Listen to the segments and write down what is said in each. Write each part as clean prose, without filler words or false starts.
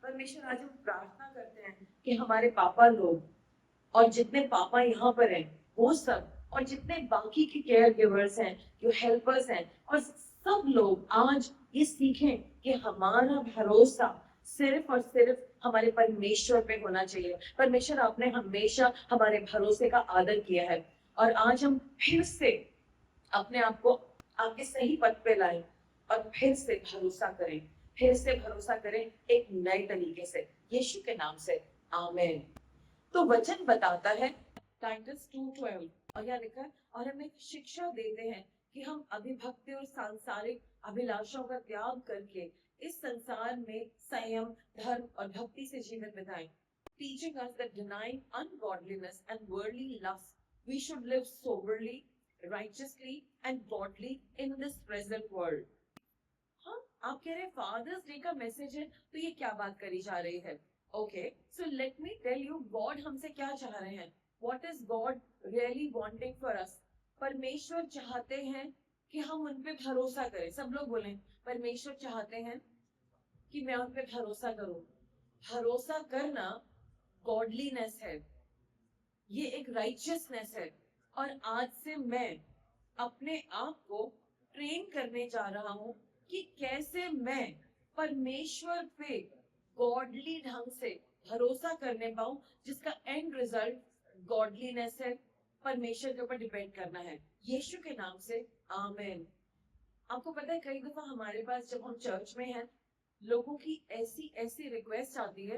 परमेश्वर आज हम प्रार्थना करते हैं कि हमारे पापा लोग और जितने पापा यहाँ पर हैं वो सब, और जितने बाकी के केयर गिवर्स हैं, जो हेल्पर्स हैं, और सब लोग आज ये सीखें कि हमारा भरोसा सिर्फ और सिर्फ हमारे परमेश्वर पे होना चाहिए। परमेश्वर, आपने हमेशा हमारे भरोसे का आदर किया है, और आज हम फिर से अपने आप को आपके सही पथ पे लाएं और फिर से भरोसा करें, फिर से भरोसा करें एक नए तरीके से, यीशु के नाम से, आमीन। तो वचन बताता है टाइटस 2:12, और यहाँ लिखा है, और हमें शिक्षा देते हैं कि हम अभिभक्ति और सांसारिक अभिलाषाओं का त्याग करके इस संसार में संयम, धर्म और भक्ति से जीवन बिताएं। Teaching us that denying ungodliness and worldly lust, we should live soberly, righteously and godly in this present world. हाँ, आप कह रहे हैं फादर्स डे का मैसेज है, तो ये क्या बात करी जा रही है? Okay, so let me tell you God हमसे क्या चाह रहे हैं। What is God really wanting for us? परमेश्वर चाहते हैं कि हम उन पे भरोसा करें। सब लोग बोलें, परमेश्वर चाहते हैं कि मैं उन पे भरोसा करूं। भरोसा करना गॉडलीनेस है, ये एक राइचियसनेस है। और आज से मैं अपने आप को ट्रेन करने जा रहा हूं कि कैसे मैं परमेश्वर पे गॉडली ढंग से भरोसा करने पाऊं, जिसका एंड रिजल्ट गॉडलीनेस है, परमेश्वर के ऊपर डिपेंड करना है, यीशु के नाम से, आमीन। आपको पता है कई दफा हमारे पास जब हम चर्च में हैं, लोगों की ऐसी ऐसी रिक्वेस्ट आती है,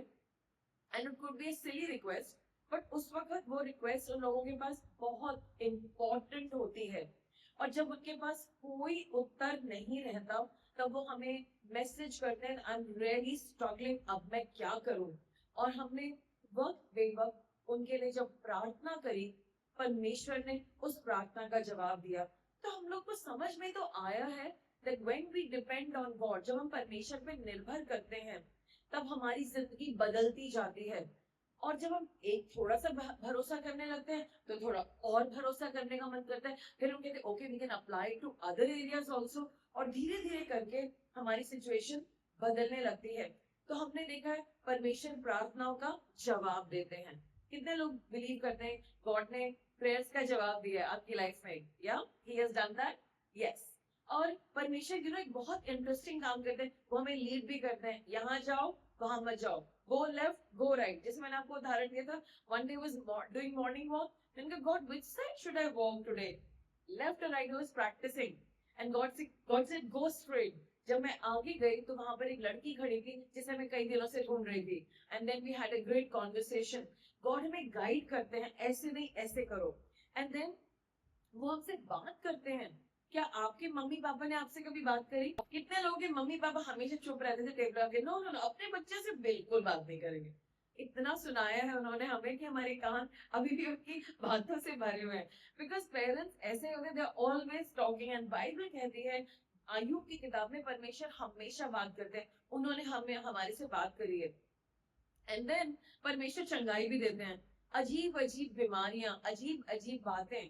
and it could be a silly request, but उस वक्त वो रिक्वेस्ट उन लोगों के पास बहुत इंपॉर्टेंट होती है, और जब उनके पास कोई उत्तर नहीं रहता, तब वो हमें मैसेज करते हैं, आई एम रियली स्ट्रगलिंग, अब मैं क्या करूं। और हमने वक्त बेवक्त उनके लिए जब प्रार्थना करी, परमेश्वर ने उस प्रार्थना का जवाब दिया। तो हम लोग को समझ में तो आया है that when we depend on God, जब हम परमेश्वर पे निर्भर करते हैं, तब हमारी जिंदगी बदलती जाती है। और जब हम एक थोड़ा सा भरोसा करने लगते हैं, तो थोड़ा और भरोसा करने का मन करता है, फिर हम कहते हैं okay we can apply to other areas also, और धीरे धीरे करके हमारी सिचुएशन बदलने लगती है। तो हमने देखा है परमेश्वर प्रार्थनाओं का जवाब देते हैं। कितने लोग बिलीव करते हैं गॉड ने प्रेयर्स का जवाब दिया आपकी लाइफ में? या he has done that, yes. और परमेश्वर एक बहुत इंटरेस्टिंग काम करते हैं, वो हमें लीड भी करते हैं, यहाँ जाओ वहां मत जाओ, गो लेफ्ट गो राइट। जैसे मैंने आपको उदाहरण दिया था, one day was doing morning walk, मैंने कहा God which side should I walk today, left और right. I was practising and God said go straight. जब मैं आगे गई तो वहां पर एक लड़की खड़ी थी जिसे मैं कई दिनों से ढूंढ रही थी, and then we had a great conversation. God हमें गाइड करते हैं, ऐसे नहीं ऐसे करो, एंड देन वो हमसे बात करते हैं। क्या आपके मम्मी पापा ने आपसे कभी बात करी? कितने लोगों के मम्मी पापा हमेशा चुप रहते थे टेबल आके, नो नो नो, अपने बच्चे से बिल्कुल बात नहीं करेंगे। इतना सुनाया है उन्होंने हमें कि हमारे कान अभी भी उनकी बातों से भरे हुए हैं, बिकॉज पेरेंट्स ऐसे होते हैं, they are always talking. And Bible कहती है, अय्यूब की किताब में, परमेश्वर हमेशा बात करते हैं, उन्होंने हमें हमारे से बात करी है। एंड देन परमेश्वर चंगाई भी देते हैं, अजीब अजीब बीमारियां, अजीब अजीब बातें।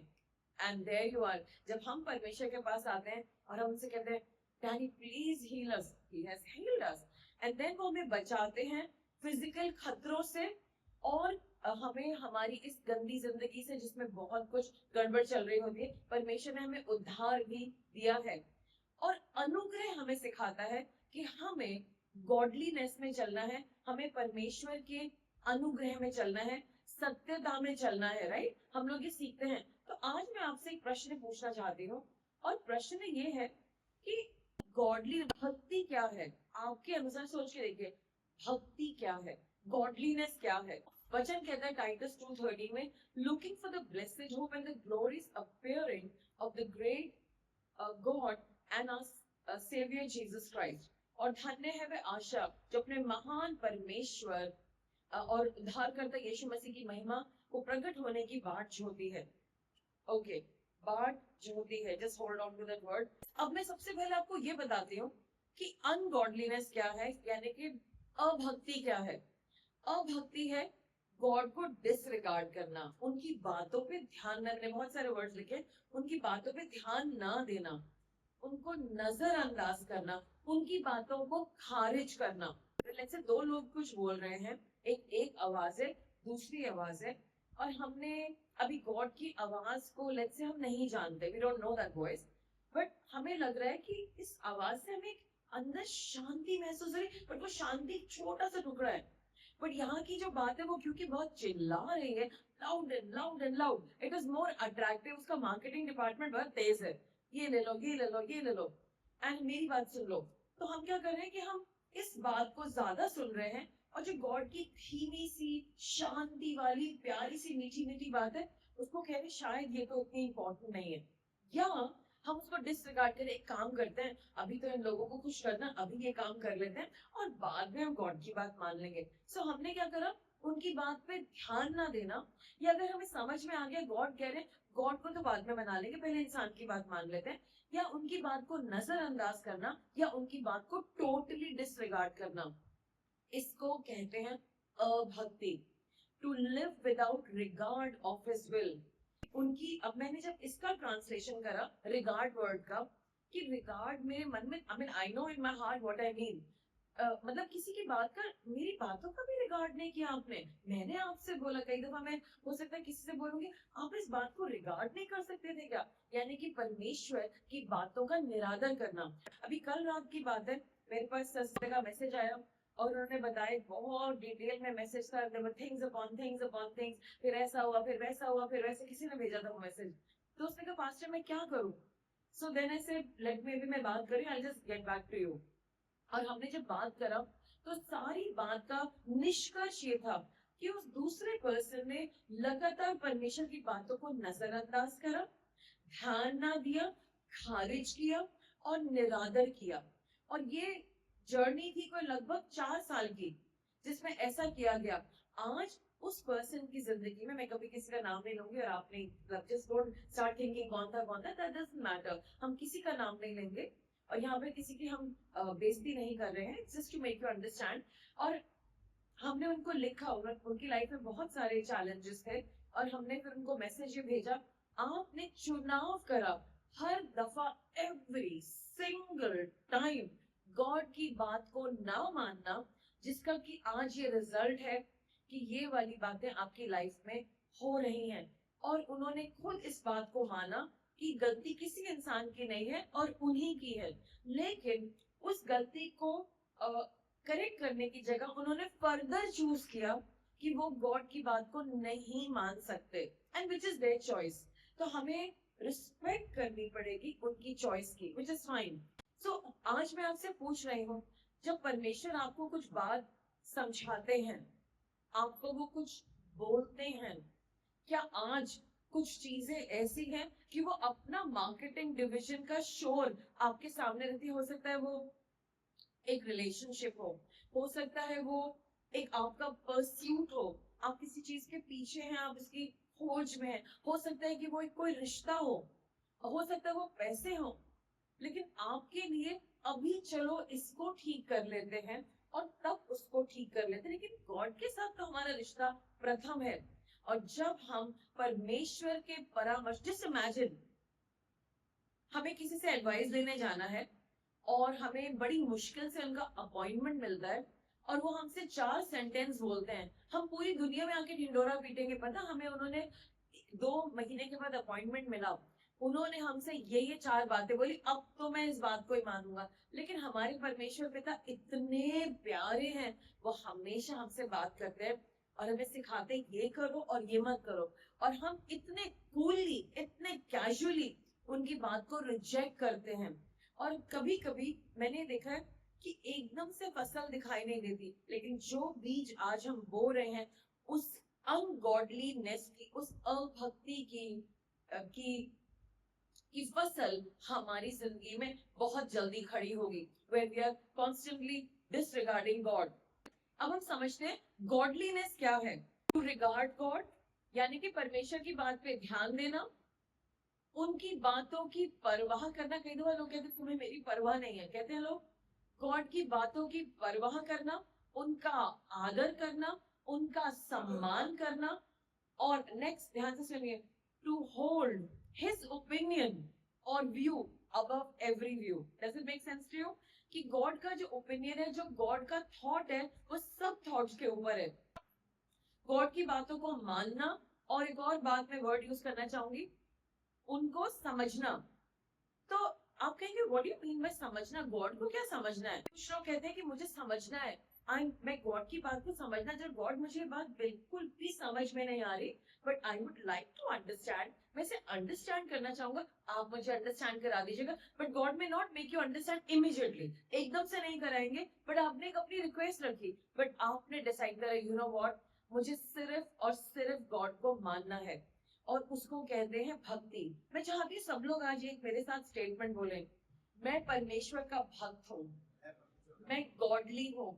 एंड देयर यू आर, जब हम परमेश्वर के पास आते हैं और हम उनसे कहते हैं daddy please heal us, he has healed us, and then वो हमें बचाते हैं फिजिकल खतरों से, और हमें हमारी इस गंदी जिंदगी से जिसमें बहुत कुछ गड़बड़ चल रही होती है, परमेश्वर ने हमें उद्धार भी दिया है। और अनुग्रह हमें सिखाता है कि हमें गॉडलीनेस में चलना है, हमें परमेश्वर के अनुग्रह में चलना है, सत्यता में चलना है, राइट? हम लोग ये सीखते हैं। तो आज मैं आपसे एक प्रश्न पूछना चाहती हूँ, और प्रश्न ये है कि गॉडली भक्ति क्या है? आपके अनुसार सोच के देखिए, भक्ति क्या है, गॉडलीनेस क्या है? वचन कहता है टाइटस 2:13 में, looking for the blessed hope and the glorious appearing of the great God and our saviour Jesus Christ. और धन्य है वह आशा जो अपने महान परमेश्वर और उद्धारकर्ता यीशु मसीह की महिमा को प्रकट होने की बाट जोहती है। ओके, बाट जोहती है, just hold on to that word. अब मैं सबसे पहले आपको ये बताती हूँ कि अनगॉडलीनेस क्या है, यानी कि अभक्ति क्या है। अभक्ति है गॉड को डिसरिगार्ड करना, उनकी बातों पे ध्यान न देना, बहुत सारे वर्ड्स लिखे, उनकी बातों पे ध्यान ना देना, उनको नजरअंदाज करना, उनकी बातों को खारिज करना। लेट्स से दो लोग कुछ बोल रहे हैं, एक आवाज है, दूसरी आवाज है, और हमने अभी गॉड की आवाज को लेट्स से हम नहीं जानते, we don't know that voice, but हमें लग रहा है कि इस आवाज से हमें अंदर शांति महसूस हो रही, बट वो शांति छोटा सा टुकड़ा है। बट यहाँ की जो बात है वो क्योंकि बहुत चिल्ला रही है, loud and loud and loud, it is more attractive, उसका मार्केटिंग डिपार्टमेंट बहुत तेज है, ये ले लो, ये ले लो, ये ले लो, एंड मेरी बात सुन लो। तो हम क्या कर रहे हैं कि हम इस बात को ज्यादा सुन रहे हैं, और जो गॉड की धीमी सी शांति वाली प्यारी सी मीठी मीठी बात है, उसको कह रहे शायद ये तो उतनी इंपॉर्टेंट नहीं है, या हम उसको डिसरिगार्ड करें, एक काम करते हैं, अभी तो इन लोगों को खुश करना, अभी ये काम कर लेते हैं और बाद में हम गॉड की बात मान लेंगे। सो हमने क्या करा, उनकी बात पे ध्यान ना देना, या अगर हमें समझ में आ गया गॉड कह रहे हैं, गॉड को तो बाद में मना लेंगे, पहले इंसान की बात मान लेते हैं, या उनकी बात को नजरअंदाज करना, या उनकी बात को टोटली डिसरिगार्ड करना, इसको कहते हैं अभक्ति, to live without regard of his will. उनकी, अब मैंने जब इसका ट्रांसलेशन करा रिगार्ड वर्ड का, कि रिगार्ड मेरे मन में, I mean I know in my heart what I mean, मतलब किसी की बात का, मेरी बातों का भी रिगार्ड नहीं किया आपने, मैंने आपसे बोला, कई दफा मैं हो सकता है किसी से बोलूंगी, आप इस बात को रिगार्ड नहीं कर सकते थे क्या, यानी कि परमेश्वर की बातों का निरादर करना। अभी कल रात की बात है, मेरे पास सस्ते का मैसेज आया, और उन्होंने बताया, बहुत डिटेल में मैसेज था, things upon things upon things, फिर ऐसा हुआ, फिर वैसा हुआ, फिर वैसे, किसी ने भेजा था वो मैसेज। तो उसने कहा पास्टर मैं क्या करूं, so then I said let me, मैं बात करी, I just get back to you. और हमने जब बात करा, तो सारी बात का निष्कर्ष ये था कि उस दूसरे पर्सन ने लगातार परमेश्वर की बातों को नजरअंदाज करा, ध्यान ना दिया, खारिज किया और निरादर किया। और ये जर्नी थी कोई लगभग 4 साल की, जिसमें ऐसा किया गया। आज उस पर्सन की जिंदगी में, मैं कभी किसी का नाम नहीं लूंगी, और आप नहीं, जस्ट डोंट स्टार्ट थिंकिंग कौन था, दैट डजंट मैटर, हम किसी का नाम नहीं लेंगे, और यहाँ पे किसी की हम बेइज्जती नहीं कर रहे हैं, just to make you understand. और हमने उनको लिखा, उनकी लाइफ में बहुत सारे चैलेंजेस थे, और हमने फिर उनको मैसेज ये भेजा, आपने चुनाव करा हर दफा, एवरी सिंगल टाइम गॉड की बात को ना मानना, जिसका कि आज ये रिजल्ट है कि ये वाली बातें आपकी लाइफ में हो रही हैं। और उन्होंने खुद इस बात को माना कि गलती किसी इंसान की नहीं है और उन्हीं की है, लेकिन उस गलती को करेक्ट करने की जगह उन्होंने फर्दर चूज किया कि वो गॉड की बात को नहीं मान सकते, and which is their choice. तो हमें रिस्पेक्ट करनी पड़ेगी उनकी चॉइस की, विच इज फाइन। सो आज मैं आपसे पूछ रही हूँ, जब परमेश्वर आपको कुछ बात समझाते हैं, आपको वो कुछ बोलते हैं, क्या आज कुछ चीजें ऐसी हैं कि वो अपना मार्केटिंग डिवीजन का शोर आपके सामने रहती, हो सकता है वो एक रिलेशनशिप हो सकता है वो एक आपका परस्यूट हो, आप किसी चीज के पीछे हैं, आप इसकी खोज में हैं, हो सकता है कि वो एक कोई रिश्ता हो सकता है वो पैसे हो, लेकिन आपके लिए अभी चलो इसको ठीक कर लेते हैं और तब उसको ठीक कर लेते हैं, लेकिन गॉड के साथ तो हमारा रिश्ता प्रथम है। और जब हम परमेश्वर के परामर्श, जस्ट इमेजिन हमें किसी से एडवाइस लेने जाना है, और हमें बड़ी मुश्किल से उनका अपॉइंटमेंट मिलता है, और वो हमसे 4 सेंटेंस बोलते हैं, हम पूरी दुनिया में आके ढिंडोरा पीटेंगे, पता हमें उन्होंने 2 महीने के बाद अपॉइंटमेंट मिला, उन्होंने हमसे ये 4 बातें बोली, अब तो मैं इस बात को ही मानूंगा। लेकिन हमारे परमेश्वर पिता इतने प्यारे हैं, वो हमेशा हमसे बात करते हैं और हमें सिखाते हैं ये करो और ये मत करो, और हम इतने कूलली, इतने कैजुअली उनकी बात को रिजेक्ट करते हैं। और कभी कभी मैंने देखा है कि एकदम से फसल दिखाई नहीं देती, लेकिन जो बीज आज हम बो रहे हैं, उस अनगॉडलीनेस की, उस अभक्ति की फसल हमारी जिंदगी में बहुत जल्दी खड़ी होगी, when we are constantly disregarding God। अब हम समझते हैं गॉडलीनेस क्या है। टू रिगार्ड गॉड यानी कि परमेश्वर की बात पे ध्यान देना, उनकी बातों की परवाह करना। कई दफा लोग कहते हैं तुम्हें मेरी परवाह नहीं है, कहते हैं लोग, गॉड की बातों की परवाह करना, उनका आदर करना, उनका सम्मान करना, और नेक्स्ट ध्यान से सुनिए, टू होल्ड हिज ओपिनियन और view above every view. Does it make sense to you? कि गॉड का जो ओपिनियन है, जो गॉड का थॉट है, वो सब थॉट्स के ऊपर है। गॉड की बातों को मानना, और एक और बात मैं वर्ड यूज करना चाहूंगी, उनको समझना। तो आप कहेंगे व्हाट यू मीन बाय समझना? गॉड को क्या समझना है? कुछ लोग कहते हैं कि मुझे समझना है, मैं गॉड की बात को समझना। जब गॉड मुझे ये बात बिल्कुल भी समझ में नहीं आ रही, but I would like to understand, मैं इसे अंडरस्टैंड करना चाहूंगा, आप मुझे अंडरस्टैंड करा दीजिएगा। बट गॉड में not make you understand immediately, एकदम से नहीं कराएंगे, बट आपने एक अपनी रिक्वेस्ट रखी, बट आपने डिसाइड करा, यू नो व्हाट, मुझे सिर्फ और सिर्फ गॉड को मानना है, और उसको कहते हैं भक्ति। मैं चाहती हूँ सब लोग आज एक मेरे साथ स्टेटमेंट बोले, मैं परमेश्वर का भक्त हूँ, मैं गॉडली हूँ,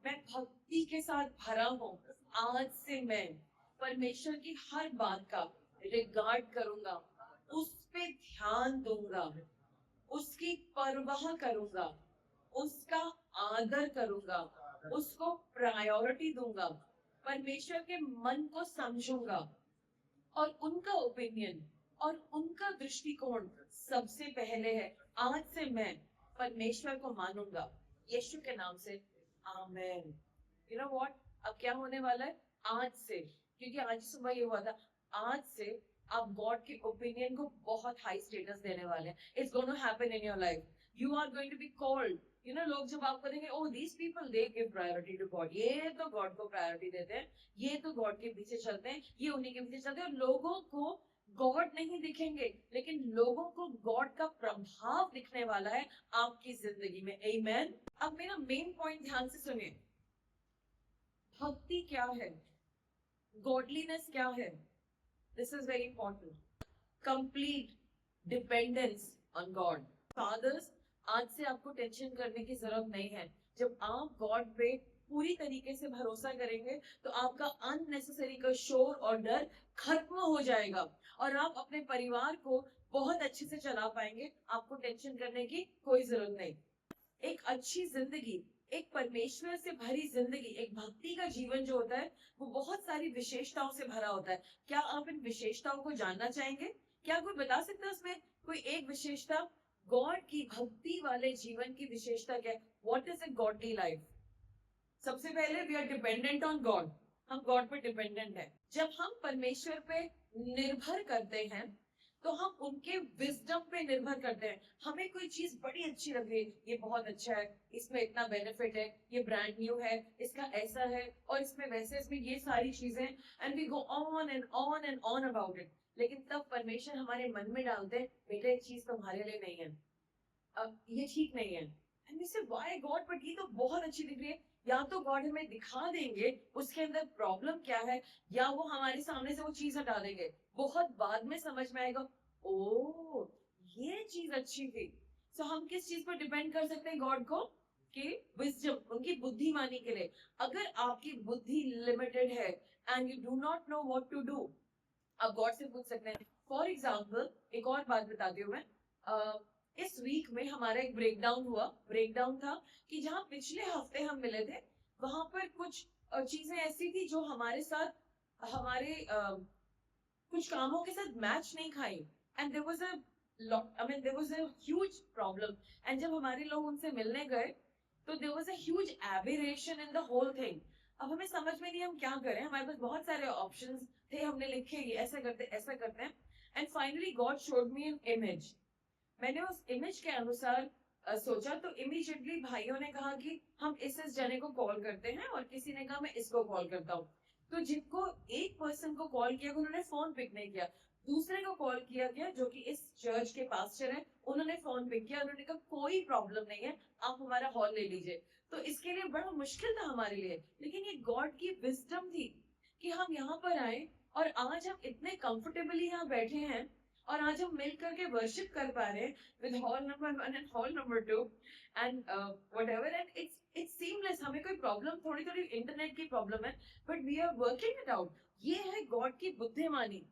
मैं भक्ति के साथ भरा हूँ। आज से मैं परमेश्वर की हर बात का रिगार्ड करूंगा, उस पे ध्यान दूंगा, उसकी परवाह करूंगा, उसका आदर करूंगा, उसको प्रायोरिटी दूंगा, परमेश्वर के मन को समझूंगा, और उनका ओपिनियन और उनका दृष्टिकोण सबसे पहले है। आज से मैं परमेश्वर को मानूंगा, यीशु के नाम से, आमेन। यू नो व्हाट, अब क्या होने वाला है आज से, क्योंकि आज सुबह ये हुआ था, आज से आप गॉड के ओपिनियन को बहुत हाई स्टेटस देने वाले हैं। It's going to happen in your life, you are going to be called. You know, लोग जब आपको देंगे, oh these people they give priority to God, ये तो गॉड को प्रायोरिटी देते हैं, ये तो गॉड के पीछे चलते हैं, ये उन्हीं के पीछे चलते हैं। और लोगों को गॉड नहीं दिखेंगे, लेकिन लोगों को गॉड का प्रभाव दिखने वाला है आपकी जिंदगी में। आमेन। अब मेरा मेन पॉइंट ध्यान से सुनिए, भक्ति क्या है, गॉडलीनेस क्या है? This is very important. Complete dependence on God. Fathers, आज से आपको टेंशन करने की जरूरत नहीं है। जब आप गॉड पे पूरी तरीके से भरोसा करेंगे, तो आपका अननेसेसरी का शोर और डर खत्म हो जाएगा, और आप अपने परिवार को बहुत अच्छे से चला पाएंगे। आपको टेंशन करने की कोई जरूरत नहीं। एक अच्छी जिंदगी, एक परमेश्वर से भरी जिंदगी, एक भक्ति का जीवन जो होता है, वो बहुत सारी विशेषताओं से भरा होता है। क्या आप इन विशेषताओं को जानना चाहेंगे? क्या कोई बता सकता है उसमें कोई एक विशेषता? गॉड की भक्ति वाले जीवन की विशेषता क्या है? What is a godly life? सबसे पहले we are dependent on God, हम गॉड पे डिपेंडेंट है। जब हम परमेश्वर पे निर्भर करते हैं, तो हम उनके विजडम पे निर्भर करते हैं। हमें कोई चीज बड़ी अच्छी लग रही है, ये बहुत अच्छा है, इसमें इतना बेनिफिट है, ये ब्रांड न्यू है, इसका ऐसा है, और इसमें वैसे, इसमें ये सारी चीजें, and we go on and on and on about it. लेकिन तब परमेश्वर हमारे मन में डालते हैं, बेटा ये चीज तुम्हारे लिए नहीं है, अब ये ठीक नहीं है। एंड वी से व्हाई गॉड, बट ये तो बहुत अच्छी दिख रही है। या तो गॉड हमें दिखा देंगे उसके अंदर प्रॉब्लम क्या है, या वो हमारे सामने से वो चीज हटा देंगे, बहुत बाद में समझ में आएगा, ओ ये चीज अच्छी थी। सो हम किस चीज पर डिपेंड कर सकते हैं गॉड को? कि विजडम, उनकी बुद्धिमानी के लिए। अगर आपकी बुद्धि लिमिटेड है and you do not know what to do, आप गॉड से पूछ सकते हैं। फॉर एग्जाम्पल, एक और बात बताती हूँ मैं। इस वीक में हमारा एक ब्रेकडाउन हुआ। ब्रेकडाउन था कि जहां पिछले हफ्ते हम मिले थे, वहां पर कुछ चीजें ऐसी थी जो हमारे साथ, हमारे कुछ कामों के साथ मैच नहीं खाई, and there was a lot, I mean there was a huge problem. And जब हमारे लोग उनसे मिलने गए, तो there was a huge aberration in the whole thing. अब हमें समझ में नहीं हम क्या करें, हमारे पास बहुत सारे ऑप्शंस थे, हमने लिखे ये ऐसा करते ऐसा करते हैं। And finally God showed me an image. मैंने उस इमेज के अनुसार सोचा, तो इमीडिएटली भाइयों ने कहा कि हम इस जने को कॉल करते हैं, और किसी ने कहा मैं इसको कॉल करता हूँ। तो जिनको एक पर्सन को कॉल किया, उन्होंने फोन पिक नहीं किया। दूसरे को कॉल किया गया जो कि इस चर्च के पास्टर हैं, उन्होंने फोन पिक किया, उन्होंने कहा कोई प्रॉब्लम नहीं है, आप हमारा हॉल ले लीजिए। तो इसके लिए बड़ा मुश्किल था हमारे लिए, लेकिन ये गॉड की विजडम थी कि हम यहाँ पर आए, और आज हम इतने कंफर्टेबली यहाँ बैठे हैं, और आज हम मिल करके वर्शिप कर पा रहे हैं with hall number 1 and hall number 2 and whatever, and it's seamless. हमें कोई प्रॉब्लम, थोड़ी थोड़ी इंटरनेट की प्रॉब्लम है, but we are working it out. ये है गॉड की बुद्धिमानी।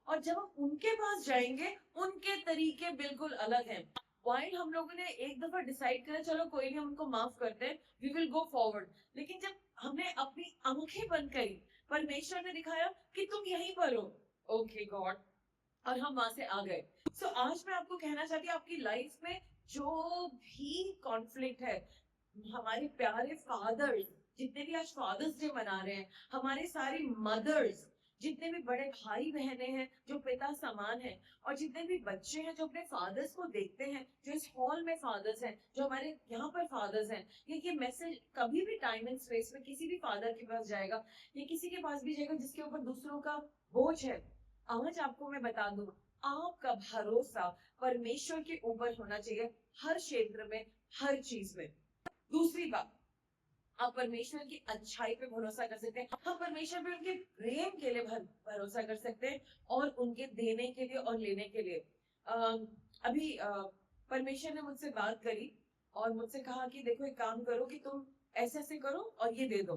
और जब हम उनके पास जाएंगे, उनके तरीके बिल्कुल अलग हैं। वाइल हम लोगों ने एक दफा डिसाइड करा चलो कोई नहीं, हम उनको माफ करते हैं, वी विल गो फॉरवर्ड, लेकिन जब हमने अपनी आंखें बंद करी, परमेश्वर ने दिखाया कि तुम यहीं पर हो, ओके गॉड, और हम वहां से आ गए। सो आज मैं आपको कहना चाहती हूँ, आपकी लाइफ में जो भी कॉन्फ्लिक्ट है, हमारे प्यारे फादर्स, जितने भी आज फादर्स डे मना रहे हैं, हमारे सारे मदर्स, जितने भी बड़े भाई बहने हैं जो पिता समान हैं, और जितने भी बच्चे हैं जो अपने फादर्स को देखते हैं, जो इस हॉल में फादर्स हैं, जो हमारे यहाँ पर फादर्स हैं, ये मैसेज कभी भी टाइम एंड स्पेस में किसी भी फादर के पास जाएगा, या किसी के पास भी जाएगा जिसके ऊपर दूसरों का बोझ है। आज आपको मैं बता दूं, आपका भरोसा परमेश्वर के ऊपर होना चाहिए, हर क्षेत्र में, हर चीज में। दूसरी बात, आप परमेश्वर की अच्छाई पे भरोसा कर सकते हैं, हम परमेश्वर पे उनके प्रेम के लिए भरोसा कर सकते हैं, और उनके देने के लिए और लेने के लिए। अभी परमेश्वर ने मुझसे बात करी और मुझसे कहा कि देखो एक काम करो कि तुम ऐसे ऐसे करो और ये दे दो।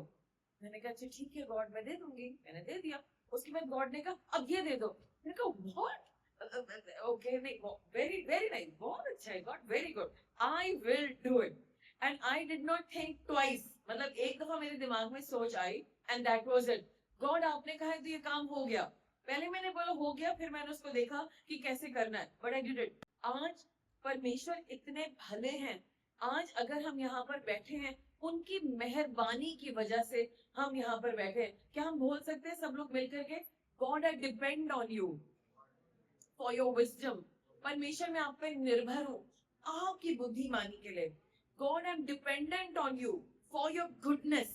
मैंने कहा अच्छा ठीक है गॉड, मैं दे दूंगी। मैंने दे दिया। उसके बाद गॉड ने कहा अब ये दे दो। मैंने कहा व्हाट, ओके, नहीं, वेरी वेरी नाइस, बहुत अच्छा है God, very good, I will do it. And I did not think twice, मतलब एक दफा मेरे दिमाग में सोच आई, and that was it. God आपने कहा है तो ये काम हो गया। पहले मैंने बोला हो गया, फिर मैंने उसको देखा कि कैसे करना है, बट आई डिड इट। आज परमेश्वर इतने भले हैं, आज अगर हम यहाँ पर बैठे हैं, उनकी मेहरबानी की वजह से हम यहाँ पर बैठे हैं। क्या हम बोल सकते हैं सब लोग मिलकर के, God I depend on you for your wisdom. परमेश्वर मैं आप पे निर्भर हूँ आपकी बुद्धिमानी के लिए। God I M dependent on you for your goodness.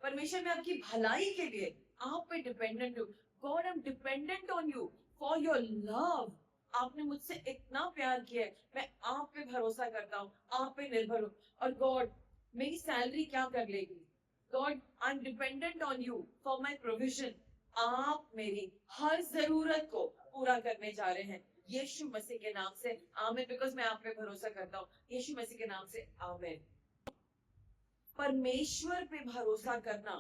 परमेश्वर मैं आपकी भलाई के लिए आप पे डिपेंडेंट हूँ। God I M dependent on you for your love. आपने मुझसे इतना प्यार किया है, मैं आप पे भरोसा करता हूँ, आप पे निर्भर हूँ। और गॉड मेरी सैलरी क्या कर लेगी, God I M dependent on you for my provision. आप मेरी हर जरूरत को पूरा करने जा रहे हैं, यीशु मसीह के नाम से आमीन। बिकॉज मैं आप पे भरोसा करता हूँ, यीशु मसीह के नाम से आमीन। परमेश्वर पे भरोसा करना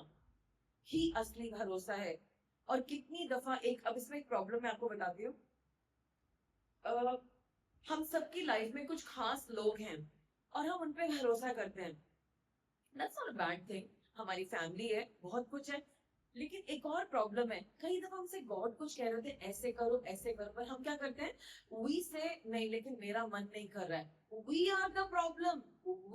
ही असली भरोसा है। और कितनी दफा अब इसमें एक प्रॉब्लम मैं आपको बताती हूँ। हम सबकी लाइफ में कुछ खास लोग हैं और हम उन पे भरोसा करते हैं, that's not a bad thing. हमारी फैमिली है, बहुत कुछ है। लेकिन एक और प्रॉब्लम है, कई दफा हमसे गॉड कुछ कह रहे थे ऐसे करो ऐसे करो, पर हम क्या करते हैं, वी से नहीं, लेकिन मेरा मन नहीं कर रहा है। We are the problem,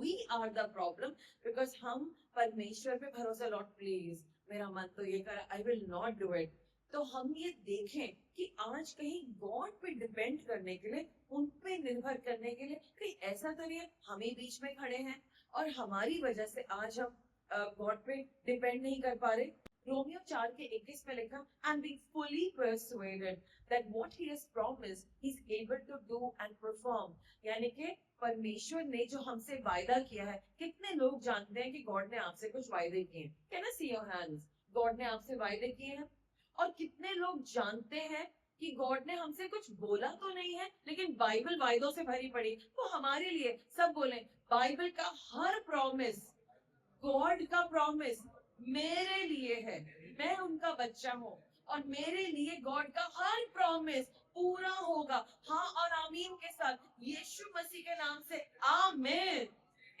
we are the problem, because हम परमेश्वर पे भरोसा, लॉर्ड प्लीज मेरा मन तो ये कर, आई विल नॉट डू इट। तो हम ये देखें कि आज कहीं गॉड पे डिपेंड करने के लिए, उन पे निर्भर करने के लिए, कहीं ऐसा तो नहीं है हम ही बीच में खड़े हैं और हमारी वजह से आज हम गॉड पे डिपेंड नहीं कर पा रहे। रोमियो 4:21 में लिखा, and being fully persuaded that what he has promised he is able to do and perform। यानी कि परमेश्वर ने जो हमसे वायदा किया है, कितने लोग जानते हैं कि गॉड ने आपसे कुछ वायदे किए हैं? Can I see your hands? God ने आपसे वायदे किए हैं। और कितने लोग जानते हैं कि गॉड ने हमसे कुछ बोला तो नहीं है, लेकिन बाइबल वायदों से भरी पड़ी, तो हमारे लिए सब बोले बाइबल का हर प्रॉमिस, गॉड का प्रॉमिस मेरे लिए है, मैं उनका बच्चा हूँ, और मेरे लिए गॉड का हर प्रॉमिस पूरा होगा, हाँ और आमीन के साथ, यीशु मसीह के नाम से आमीन,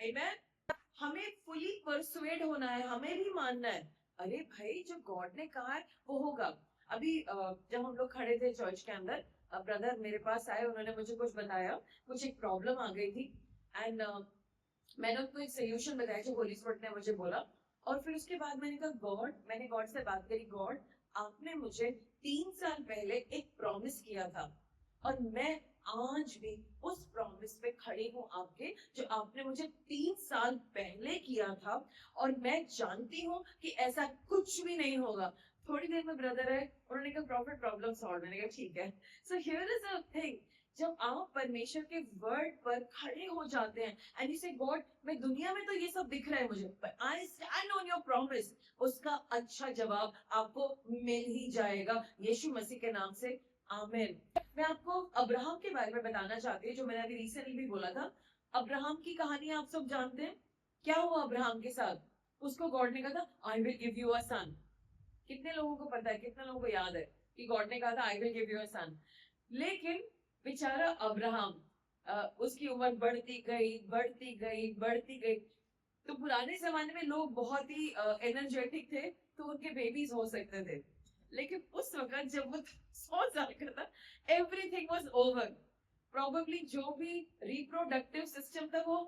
आमीन। हमें फुली परसुएड होना है, हमें भी मानना है, अरे भाई जो गॉड ने कहा है वो होगा। अभी जब हम लोग खड़े थे चर्च के अंदर, ब्रदर मेरे पास आए, उन्होंने मुझे कुछ बताया, कुछ एक प्रॉब्लम आ गई थी, एंड मैंने उनको एक सोल्यूशन बताया जो होली स्पिरिट ने मुझे बोला। और फिर उसके बाद मैंने कहा गॉड, मैंने गॉड से बात करी, गॉड आपने मुझे 3 साल पहले एक प्रॉमिस किया था, और मैं आज भी उस प्रॉमिस पे खड़ी हूँ आपके, जो आपने मुझे 3 साल पहले किया था, और मैं जानती हूँ कि ऐसा कुछ भी नहीं होगा। थोड़ी देर में ब्रदर है, उन्होंने कहा प्रॉफिट प्रॉब्लम सॉल्व। मैंने कहा ठीक है। So here is a thing, जब आप परमेश्वर के वर्ड पर खड़े हो जाते हैं एंड यू से गॉड, मैं दुनिया में तो ये सब दिख रहा है मुझे, पर I stand on your promise, उसका अच्छा जवाब आपको मिल ही जाएगा, यीशु मसीह के नाम से आमीन। मैं आपको अब्राहम के बारे में बताना चाहती हूँ, जो मैंने अभी रिसेंटली भी बोला था। अब्राहम की कहानी आप सब जानते हैं, क्या हुआ अब्राहम के साथ? उसको गॉड ने कहा था I will give you a son. कितने लोगों को पता है, कितने लोगों को याद है कि गॉड ने कहा था I will give you a son? लेकिन बेचारा अब्राहम उसकी उम्र बढ़ती गई बढ़ती गई बढ़ती गई। तो पुराने जमाने में लोग बहुत ही एनर्जेटिक थे, तो उनके बेबीज हो सकते थे। लेकिन उस वक्त जब वो 100 साल का था, एवरीथिंग वाज ओवर। प्रोबेबली जो भी रिप्रोडक्टिव सिस्टम था वो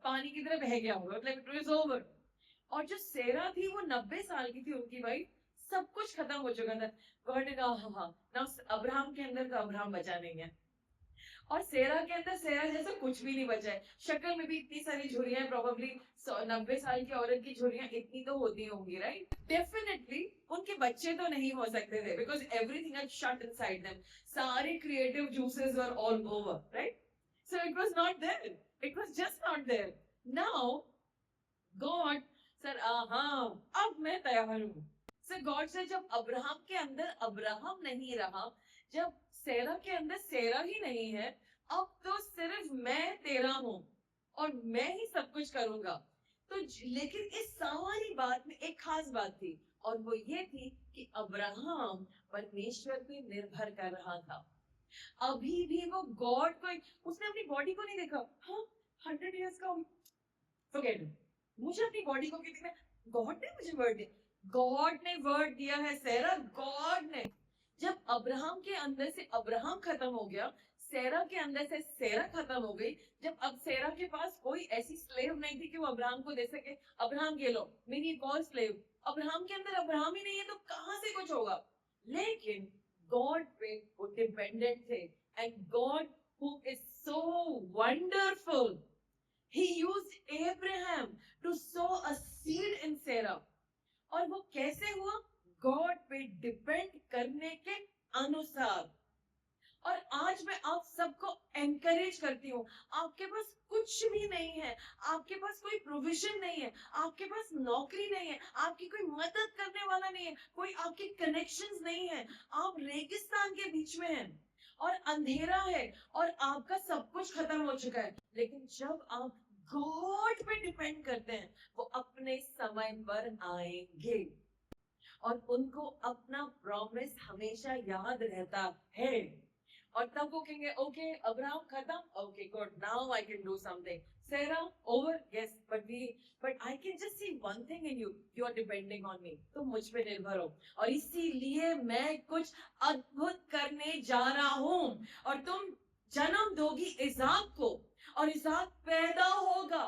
पानी की तरह बह गया होगा, मतलब इट वाज ओवर। और जो सेरा थी वो 90 साल की थी, उनकी वाइफ। सब कुछ खत्म हो चुका था। गॉड ने कहा हाँ हाँ, ना अब्राहम के अंदर तो अब्राहम बचा नहीं है, और सेरा के अंदर सेरा जैसा कुछ भी नहीं बचा है। शक्ल में भी इतनी सारी झुर्रियां, प्रोबेबली 90 साल की औरत की झुर्रियां इतनी तो होती होंगी, राइट? डेफिनेटली उनके बच्चे तो नहीं हो सकते थे, because everything had shut inside them. सारे creative juices were all over, right? So it was not there, it was just not there. Now God sir, हाँ अब मैं तैयार हूँ। सर गॉड से जब अब्राहम के अंदर अब्राहम नहीं रहा, जब सेरा के अंदर सेरा ही नहीं है, अब तो सिर्फ मैं तेरा हूं और मैं ही सब कुछ करूंगा। तो लेकिन इस सारी बात में एक खास बात थी, और वो ये थी कि अब्राहम परमेश्वर पे निर्भर कर रहा था। अभी भी वो गॉड को, उसने अपनी बॉडी को नहीं देखा। हाँ, 100 इयर्स का, फॉरगेट इट। मुझे अपनी बॉडी को क्यों देखना? गॉड ने मुझे वर्ड दिया, गॉड ने वर्ड दिया है सेरा, गॉड ने। जब अब्राहम के अंदर से अब्राहम खत्म हो गया, सेरा के अंदर से सेरा खत्म हो गई। जब अब सेरा के पास कोई ऐसी स्लेव नहीं थी कि वो अब्राहम को दे सके, अब्राहम ये लो मेरी एक और स्लेव। अब्राहम के अंदर अब्राहम ही नहीं है तो कहां से कुछ होगा? लेकिन गॉड पे वो डिपेंडेंट थे। And God who is so wonderful, he used Abraham to sow a seed in Sarah। और वो कैसे हुआ? गॉड पे डिपेंड करने के अनुसार। और आज मैं आप सबको एनकरेज करती हूँ, आपके पास कुछ भी नहीं है, आपके पास कोई प्रोविजन नहीं है, आपके पास नौकरी नहीं है, आपकी कोई मदद करने वाला नहीं है, कोई आपके कनेक्शंस नहीं है, आप रेगिस्तान के बीच में हैं और अंधेरा है और आपका सब कुछ खत्म हो चुका है। लेकिन जब आप गॉड पे डिपेंड करते हैं, वो अपने समय पर आएंगे और उनको अपना प्रॉमिस हमेशा याद रहता है। और तब वो कहेंगे ओके अब्राहम खत्म, okay good, now I can do something. Sarah over, yes, but I can just see one thing in you, you are depending on me, तुम मुझ पे निर्भर हो और इसीलिए मैं कुछ अद्भुत करने जा रहा हूं। और तुम जन्म दोगी इसाक को, और इसाक पैदा होगा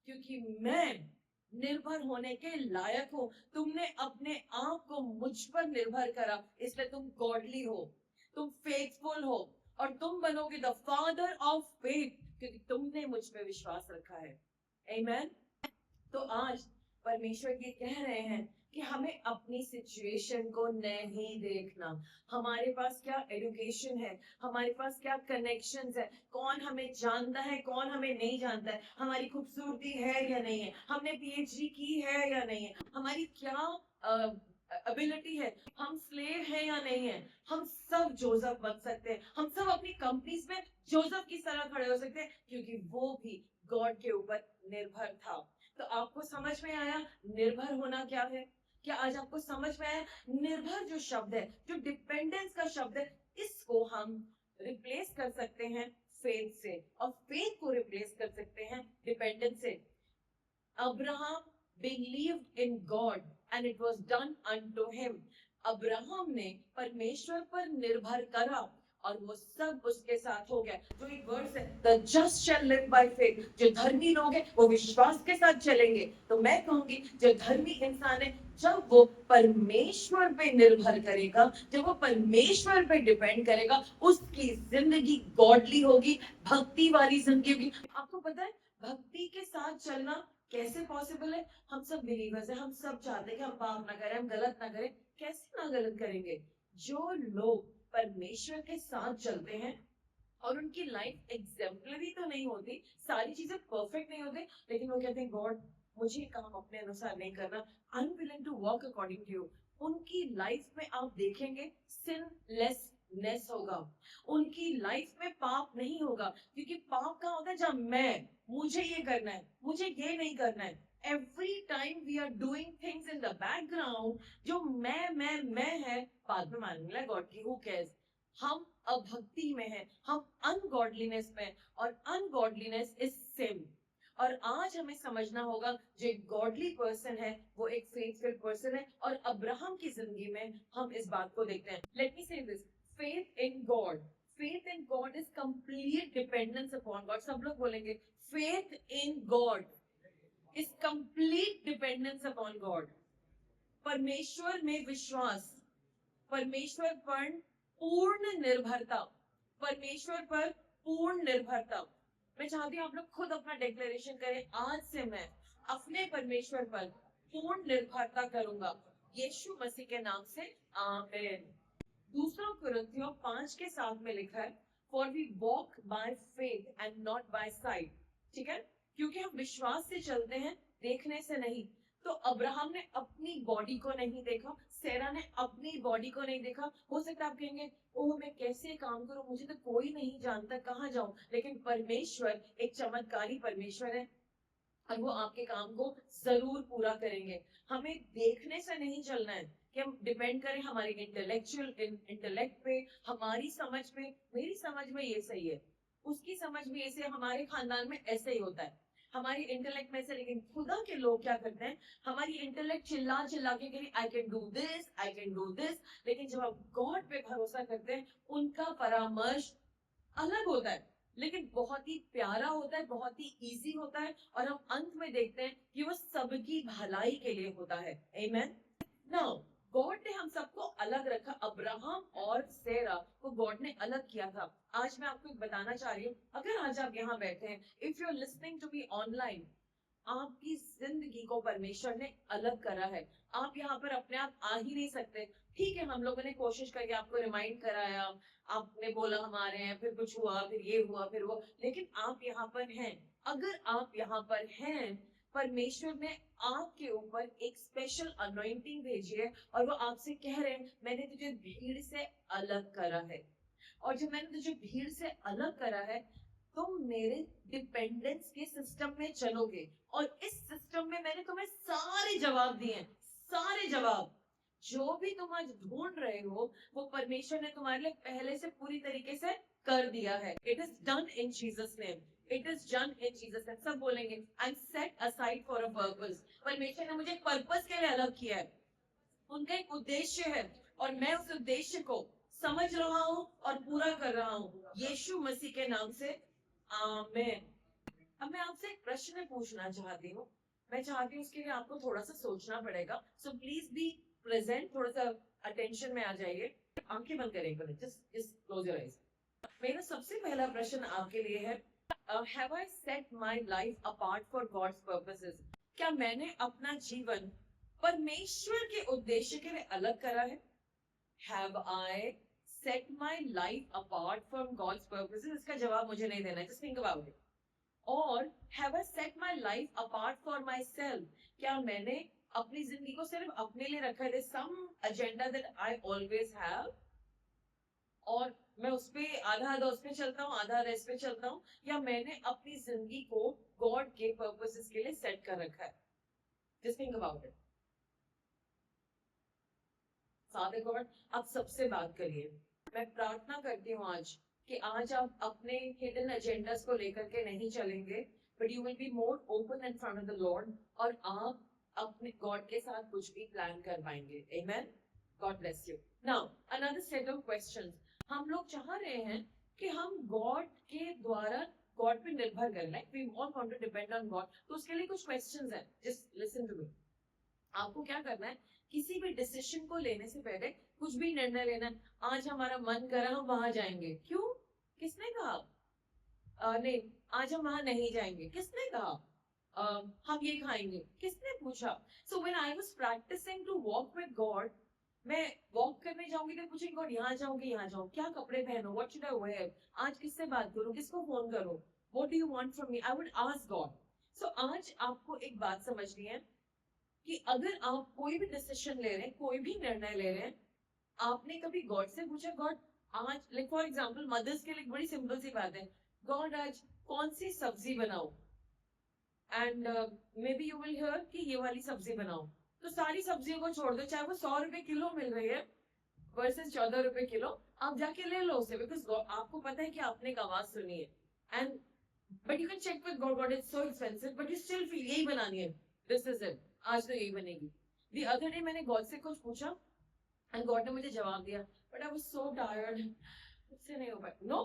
क्योंकि मैं निर्भर होने के लायक हूं। तुमने अपने आप को मुझ पर निर्भर करा, इसलिए तुम गॉडली हो, तुम फेथफुल हो, और तुम बनोगे द फादर ऑफ फेथ क्योंकि तुमने मुझ पे विश्वास रखा है। आमेन। तो आज परमेश्वर ये कह रहे हैं कि हमें अपनी सिचुएशन को नहीं देखना, हमारे पास क्या एजुकेशन है, हमारे पास क्या कनेक्शंस है, कौन हमें जानता है कौन हमें नहीं जानता है, हमारी खूबसूरती है या नहीं है, हमने पीएचडी की है या नहीं है, हमारी क्या एबिलिटी है, हम स्लेव है या नहीं है। हम सब जोसेफ बन सकते हैं, हम सब अपनी कंपनीज में जोसेफ की तरह खड़े हो सकते हैं क्योंकि वो भी गॉड के ऊपर निर्भर था। तो आपको समझ में आया निर्भर होना क्या है? क्या आज आपको समझ में आया निर्भर जो शब्द है, जो डिपेंडेंस का शब्द है, इसको हम रिप्लेस कर सकते हैं फेथ से, और फेथ को रिप्लेस कर सकते हैं डिपेंडेंस से। Abraham believed in God and it was done unto him. Abraham ने परमेश्वर पर निर्भर करा और वो सब उसके साथ हो गया। जो एक वर्ड है the just shall live by faith, जो धर्मी लोग हैं वो विश्वास के साथ चलेंगे। तो मैं कहूंगी जो धर्मी इंसान है, जब वो परमेश्वर पे निर्भर करेगा, जब वो परमेश्वर पे डिपेंड करेगा, उसकी जिंदगी गॉडली होगी, भक्ति वाली जिंदगी होगी। आपको पता है भक्ति के साथ चलना कैसे पॉसिबल है? हम सब बिलीवर्स हैं, हम सब चाहते हैं कि हम पाप ना करें, हम गलत ना करें। कैसे ना गलत करेंगे? जो लोग परमेश्वर के साथ चलते हैं और उनकी लाइफ एग्जेम्पलरी तो नहीं होती, सारी चीजें परफेक्ट नहीं होती, लेकिन वो कहते हैं गॉड मुझे काम अपने अनुसार नहीं करना, I am willing to walk according to you. उनकी लाइफ में आप देखेंगे सिनलेसनेस होगा, उनकी लाइफ में पाप नहीं होगा, क्योंकि पाप का होता है जब मैं, मुझे ये करना है, मुझे ये नहीं करना है। Every time we are doing things in the background, जो मैं है बाद में मानने लगा गॉड की, हु केयर्स। हम अभक्ति में हैं, हम अनगॉडलीनेस में हैं, और अनगॉडलीनेस इज सिन। और आज हमें समझना होगा जो एक गॉडली पर्सन है वो एक फेथफुल पर्सन है, और अब्राहम की जिंदगी में हम इस बात को देखते हैं। लेट मी से this, faith in God, faith in God is complete dependence upon God. सब लोग बोलेंगे faith in God is complete dependence upon God. परमेश्वर में विश्वास, परमेश्वर पर पूर्ण निर्भरता, परमेश्वर पर पूर्ण निर्भरता। मैं चाहती हूँ आप लोग खुद अपना डिक्लेरेशन करें, आज से मैं अपने परमेश्वर पर पूर्ण निर्भरता करूंगा, यीशु मसीह के नाम से, आमीन। दूसरा कुरिन्थियों 5:7 में लिखा है, for we walk by faith and not by sight. ठीक है, क्योंकि हम विश्वास से चलते हैं, देखने से नहीं। तो अब्राहम ने अपनी बॉडी को नहीं देखा, सेरा ने अपनी बॉडी को नहीं देखा। हो सकता है आप कहेंगे ओह मैं कैसे काम करूं, मुझे तो कोई नहीं जानता, कहाँ जाऊं। लेकिन परमेश्वर एक चमत्कारी परमेश्वर है और वो आपके काम को जरूर पूरा करेंगे। हमें देखने से नहीं चलना है कि हम डिपेंड करें हमारे इंटेलेक्ट पे, हमारी समझ पे। मेरी समझ में ये सही है, उसकी समझ में ऐसे, हमारे खानदान में ऐसे ही होता है, हमारी इंटेलेक्ट में से। लेकिन खुदा के लोग क्या करते हैं, हमारी इंटेलेक्ट चिल्ला चिल्ला के कहें आई can do this, I can do this. लेकिन जब आप गॉड पे भरोसा करते हैं, उनका परामर्श अलग होता है, लेकिन बहुत ही प्यारा होता है, बहुत ही इजी होता है, और हम अंत में देखते हैं कि वो सबकी भलाई के लिए होता है। आमेन। नाउ गॉड ने हम सबको अलग रखा, अब्राहम और सेरा को गॉड ने अलग किया था। आज मैं आपको एक बताना चाह रही हूँ, अगर आज आप यहाँ बैठे हैं, if you are listening to me online, आपकी जिंदगी को परमेश्वर ने अलग करा है। आप यहाँ पर अपने आप आ ही नहीं सकते। ठीक है, हम लोगों ने कोशिश करके आपको रिमाइंड कराया, आपने बोला हम आ रहे हैं, फिर कुछ हुआ, फिर ये हुआ, फिर वो, लेकिन आप यहाँ पर हैं। अगर आप यहाँ पर हैं, परमेश्वर ने आपके ऊपर एक स्पेशल अनॉइंटिंग भेजी है, और वो आपसे कह रहे हैं मैंने तुझे भीड़ से अलग करा है। और जब मैंने तुझे भीड़ से अलग करा है, तुम मेरे डिपेंडेंस के सिस्टम में चलोगे, और इस सिस्टम में मैंने तुम्हें सारे जवाब दिए हैं, सारे जवाब। जो भी तुम आज ढूंढ रहे हो, वो परमेश्वर ने तुम्हारे लिए पहले से पूरी तरीके से कर दिया है। It is done in Jesus name, it is done in Jesus name. सब बोलेंगे I am set aside for a purpose. परमेश्वर ने मुझे एक पर्पस के लिए अलग किया है, उनका एक उद्देश्य है, और मैं उस उद्देश्य को समझ रहा हूं और पूरा कर रहा हूं, यीशु मसीह के नाम से, आमीन। अब मैं आपसे एक प्रश्न पूछना चाहती हूँ, मैं चाहती हूँ उसके लिए आपको थोड़ा सा सोचना पड़ेगा, सो प्लीज बी प्रेजेंट, थोड़ा सा अटेंशन में आ जाइए, आंखें बंद करेंगे, जस्ट क्लोज योर आईज। मेरा सबसे पहला प्रश्न आपके लिए है, have I set my life apart for God's purposes? क्या मैंने अपना जीवन परमेश्वर के उद्देश्य के लिए अलग करा है? Have I set my life apart from God's purposes? इसका जवाब मुझे नहीं देना है, जस्ट थिंक अबाउट इट। और have I set my life apart for myself? क्या मैंने अपनी जिंदगी को सिर्फ अपने लिए रखा है, some agenda that I always have, और मैं उस पे आधा आधा उस पे चलता हूँ, आधा आधा इस पे चलता हूँ, या मैंने अपनी जिंदगी को गॉड के पर्पसेस के लिए सेट कर रखा है? Just think about it. Father God, आप सबसे बात करिए। मैं प्रार्थना करती हूँ आज कि आज आप अपने हिडन एजेंडास को लेकर के नहीं चलेंगे, but you will be more open in front of the Lord, और आप अपने गॉड के साथ कुछ भी प्लान कर पाएंगे। Amen. God bless you. Now another set of questions. हम लोग चाह रहे हैं कि हम गॉड के द्वारा गॉड पे निर्भर करें, like we all want to depend on God. तो उसके लिए कुछ क्वेश्चंस हैं, जस्ट लिसन टू मी। आपको क्या करना है, किसी भी डिसीजन को लेने से पहले, कुछ भी निर्णय लेना है, आज हमारा मन करा हम वहां जाएंगे, क्यों? किसने कहा? नहीं, आज हम वहां नहीं जाएंगे, किसने कहा? हम ये खाएंगे, किसने पूछा? So when I was practising to walk with God, मैं वॉक करने जाऊंगी तो पूछेंगे गॉड यहाँ जाऊंगी, यहाँ जाऊँ, क्या कपड़े पहनो, व्हाट शुड आई वेयर, आज किससे बात करूं, किसको फोन करूं, what do you want from me, I would ask God. So आज आपको एक बात समझनी है कि अगर आप कोई भी डिसीजन ले रहे हैं, कोई भी निर्णय ले रहे हैं, आपने कभी गॉड से पूछा गॉड आज, लाइक फॉर एग्जांपल मदर्स के लिए बड़ी सिंपल सी बात है, गॉड आज कौन सी सब्जी बनाओ, and may be you will hear कि ये वाली सब्जी बनाओ। तो सारी सब्जियों को छोड़ दो, चाहे वो 100 रुपए किलो मिल रही है वर्सेस 14 रुपए किलो, आप जाके ले लो उसे, बिकॉज आपको पता है कि आपने एक आवाज सुनी है and but you can check with God, God is so expensive but you still feel यही बनानी है, दिस इज इट, आज तो यही बनेगी. द अदर डे मैंने गॉड से कुछ पूछा एंड गॉड ने मुझे जवाब दिया, but I was so tired, मुझसे नहीं हो पाया. नो,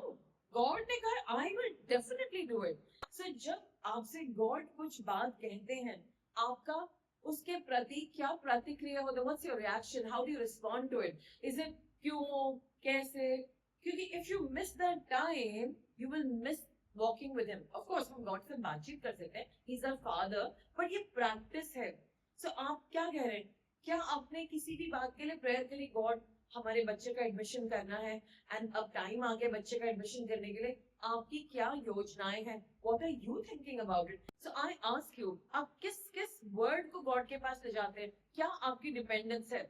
गॉड ने कहा I will definitely do it. So जब आपसे गॉड कुछ बात कहते हैं, आपका उसके प्रति क्या प्रतिक्रिया होता है, what's your reaction, how do you respond to it, is it क्यों, कैसे? क्योंकि if you miss that time you will miss walking with him. Of course हम गॉड से बातचीत कर सकते हैं, he is our father, but ये प्रैक्टिस है. सो आप क्या कह रहे हैं, क्या आपने किसी भी बात के लिए प्रेयर करी, गॉड हमारे बच्चे का एडमिशन करना है एंड अब टाइम आ गया बच्चे का एडमिशन करने के लिए, आपकी क्या योजनाएं हैं, what are you thinking about it? So I ask you, आप किस किस वर्ड को गॉड के पास ले जाते हैं, क्या आपकी डिपेंडेंस है?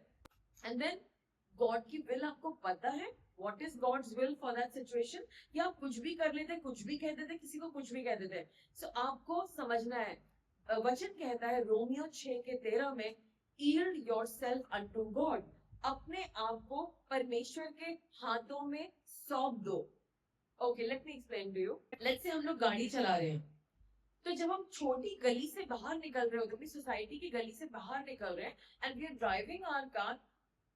एंड देन गॉड की विल आपको पता है, what is God's will for that situation? या आप कुछ भी कर लेते, कुछ भी कह देते, किसी को कुछ भी कह देते? सो आपको समझना है, वचन कहता है रोमियो 6:13 में, yield yourself unto God, अपने आप को परमेश्वर के हाथों में सौंप दो. Okay, let me explain to you. Let's say हम लोग गाड़ी चला रहे हैं, तो जब हम छोटी गली से बाहर निकल रहे होते, अपनी सोसाइटी की गली से बाहर निकल रहे हैं and we are driving our car,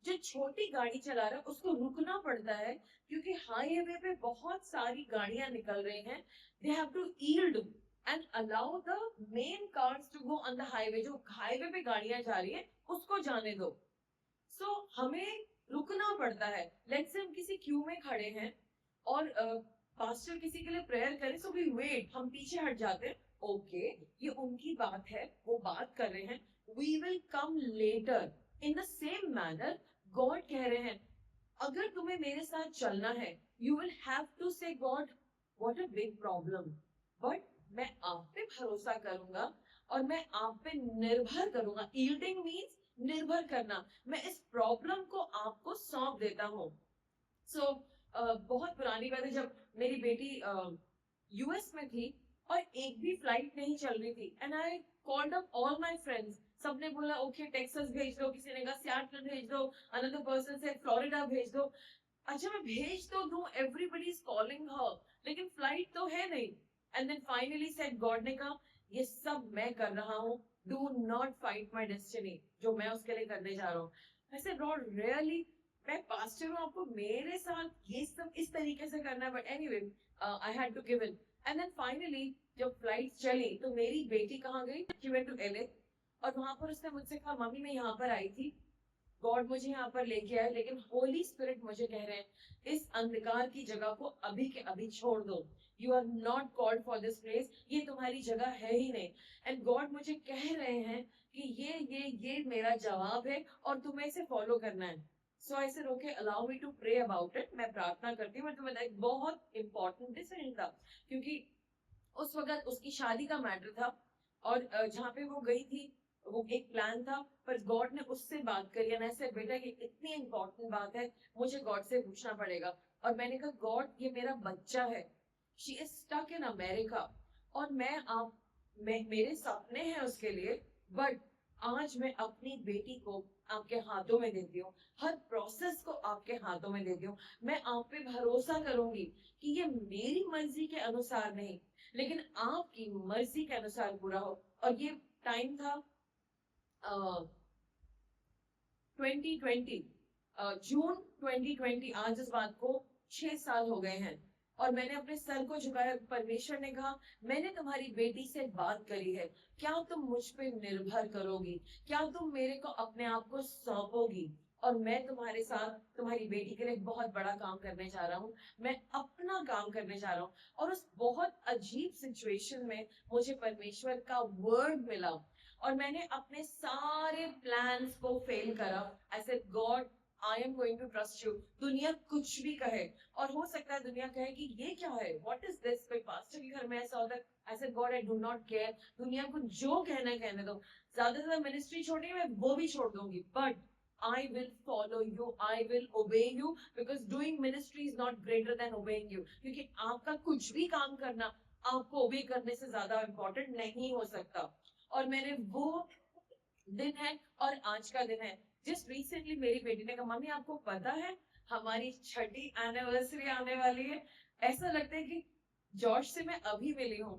जो छोटी गाड़ी चला रहा है उसको रुकना पड़ता है क्योंकि हाईवे पे बहुत सारी गाड़ियां निकल रही हैं. They have to yield and allow the main cars to go on the highway. जो हाईवे पे गाड़ियां जा रही है उसको जाने दो. सो हमें रुकना पड़ता है. लेट्स से हम किसी क्यू में खड़े हैं और पास्टर किसी के लिए प्रेयर करें, सो वी वेट, हम पीछे हट जाते हैं. ओके, ये उनकी बात है, वो बात कर रहे हैं, we will come later. In the same manner God कह रहे हैं, अगर तुम्हें मेरे साथ चलना है, you will have to say God what a big problem, but मैं आप पे भरोसा करूंगा और मैं आप पे निर्भर करूंगा. यील्डिंग मीन्स निर्भर करना. मैं इस प्रॉब्लम को आपको सौंप देता हूँ. सो बहुत पुरानी बात है, जब मेरी बेटी यूएस में थी और एक भी फ्लाइट नहीं चल रही थी and I called up all my friends. सबने बोला ओके टेक्सास भेज दो, किसी ने कहा सियाटल भेज दो, अनदर पर्सन से फ्लोरिडा भेज दो. अच्छा मैं भेज तो दूं, एवरीबडी इज कॉलिंग हर, लेकिन फ्लाइट तो है नहीं. And then finally said, God ने कहा ये सब मैं कर रहा हूँ, do not fight my destiny, जो मैं उसके लिए करने जा रहा हूँ. I said, Lord, really? मैं पास्टर हूँ, आपको मेरे साथ ये सब इस तरीके से करना है. But anyway I had to give in. And then finally जब फ्लाइट चली तो मेरी बेटी कहाँ गई, शी वेंट टू एलए. और वहां पर उसने मुझसे कहा मम्मी मैं यहाँ पर आई थी, गॉड मुझे यहाँ पर लेके आए, लेकिन होली स्पिरिट मुझे कह रहे हैं इस अंधकार की जगह को अभी के अभी छोड़ दो. You are not called for this place, ये तुम्हारी जगह है ही नहीं. एंड गॉड मुझे कह रहे हैं कि ये मेरा जवाब है और तुम्हें इसे फॉलो करना है. So I said okay, allow me to pray about it. मैं प्रार्थना करती हूँ. मैं तुम्हें एक बहुत इंपॉर्टेंट डिसीजन था क्योंकि उस वक्त उसकी शादी का मैटर था और जहाँ पे वो गई थी वो एक प्लान था, पर गॉड ने उससे बात करी है. ऐसे बेटा ये इतनी इंपॉर्टेंट बात है, मुझे गॉड से पूछना पड़ेगा. और मैंने कहा गॉड ये मेरा बच्चा है, she is stuck in America और मेरे सपने हैं उसके लिए, बट आज मैं अपनी बेटी को आपके हाथों में देती हूँ, हर प्रोसेस को आपके हाथों में देती हूँ. मैं आप पे भरोसा करूंगी कि ये मेरी मर्जी के अनुसार नहीं लेकिन आपकी मर्जी के अनुसार पूरा हो. और ये टाइम था 2020, जून 2020. आज इस बात को 6 साल हो गए हैं और मैंने अपने सर को झुकाया. परमेश्वर ने कहा मैंने तुम्हारी बेटी से बात करी है, क्या तुम मुझ पे निर्भर करोगी, क्या तुम मेरे को अपने आप को सौंपोगी? और मैं तुम्हारे साथ तुम्हारी बेटी के लिए एक बहुत बड़ा काम करने जा रहा हूँ. मैं अपना काम करने जा रहा हूँ. और उस बहुत अजीब सिचुएशन में मुझे परमेश्वर का वर्ड मिला और मैंने अपने सारे प्लान्स को फेल करा. I said God I am going to trust you. दुनिया कुछ भी कहे, और हो सकता है दुनिया कहे कि ये क्या है, व्हाट इज दिस, कोई पास्टर के घर में ऐसा होता है. आई said God I do not care, दुनिया को जो कहना है कहने दो. ज्यादा से ज्यादा मिनिस्ट्री छोड़नी है मैं वो भी छोड़ दूंगी, but I will follow you, I will obey you because doing ministry is not greater than obeying you. क्योंकि आपका कुछ भी काम करना आपको ओबे करने से ज्यादा इम्पोर्टेंट नहीं हो सकता. और मैंने वो दिन है और आज का दिन है. जस्ट रिसेंटली मेरी बेटी ने कहा मम्मी आपको पता है हमारी 6ठी एनिवर्सरी आने वाली है। ऐसा लगता है कि जॉर्ज से मैं अभी मिली हूँ।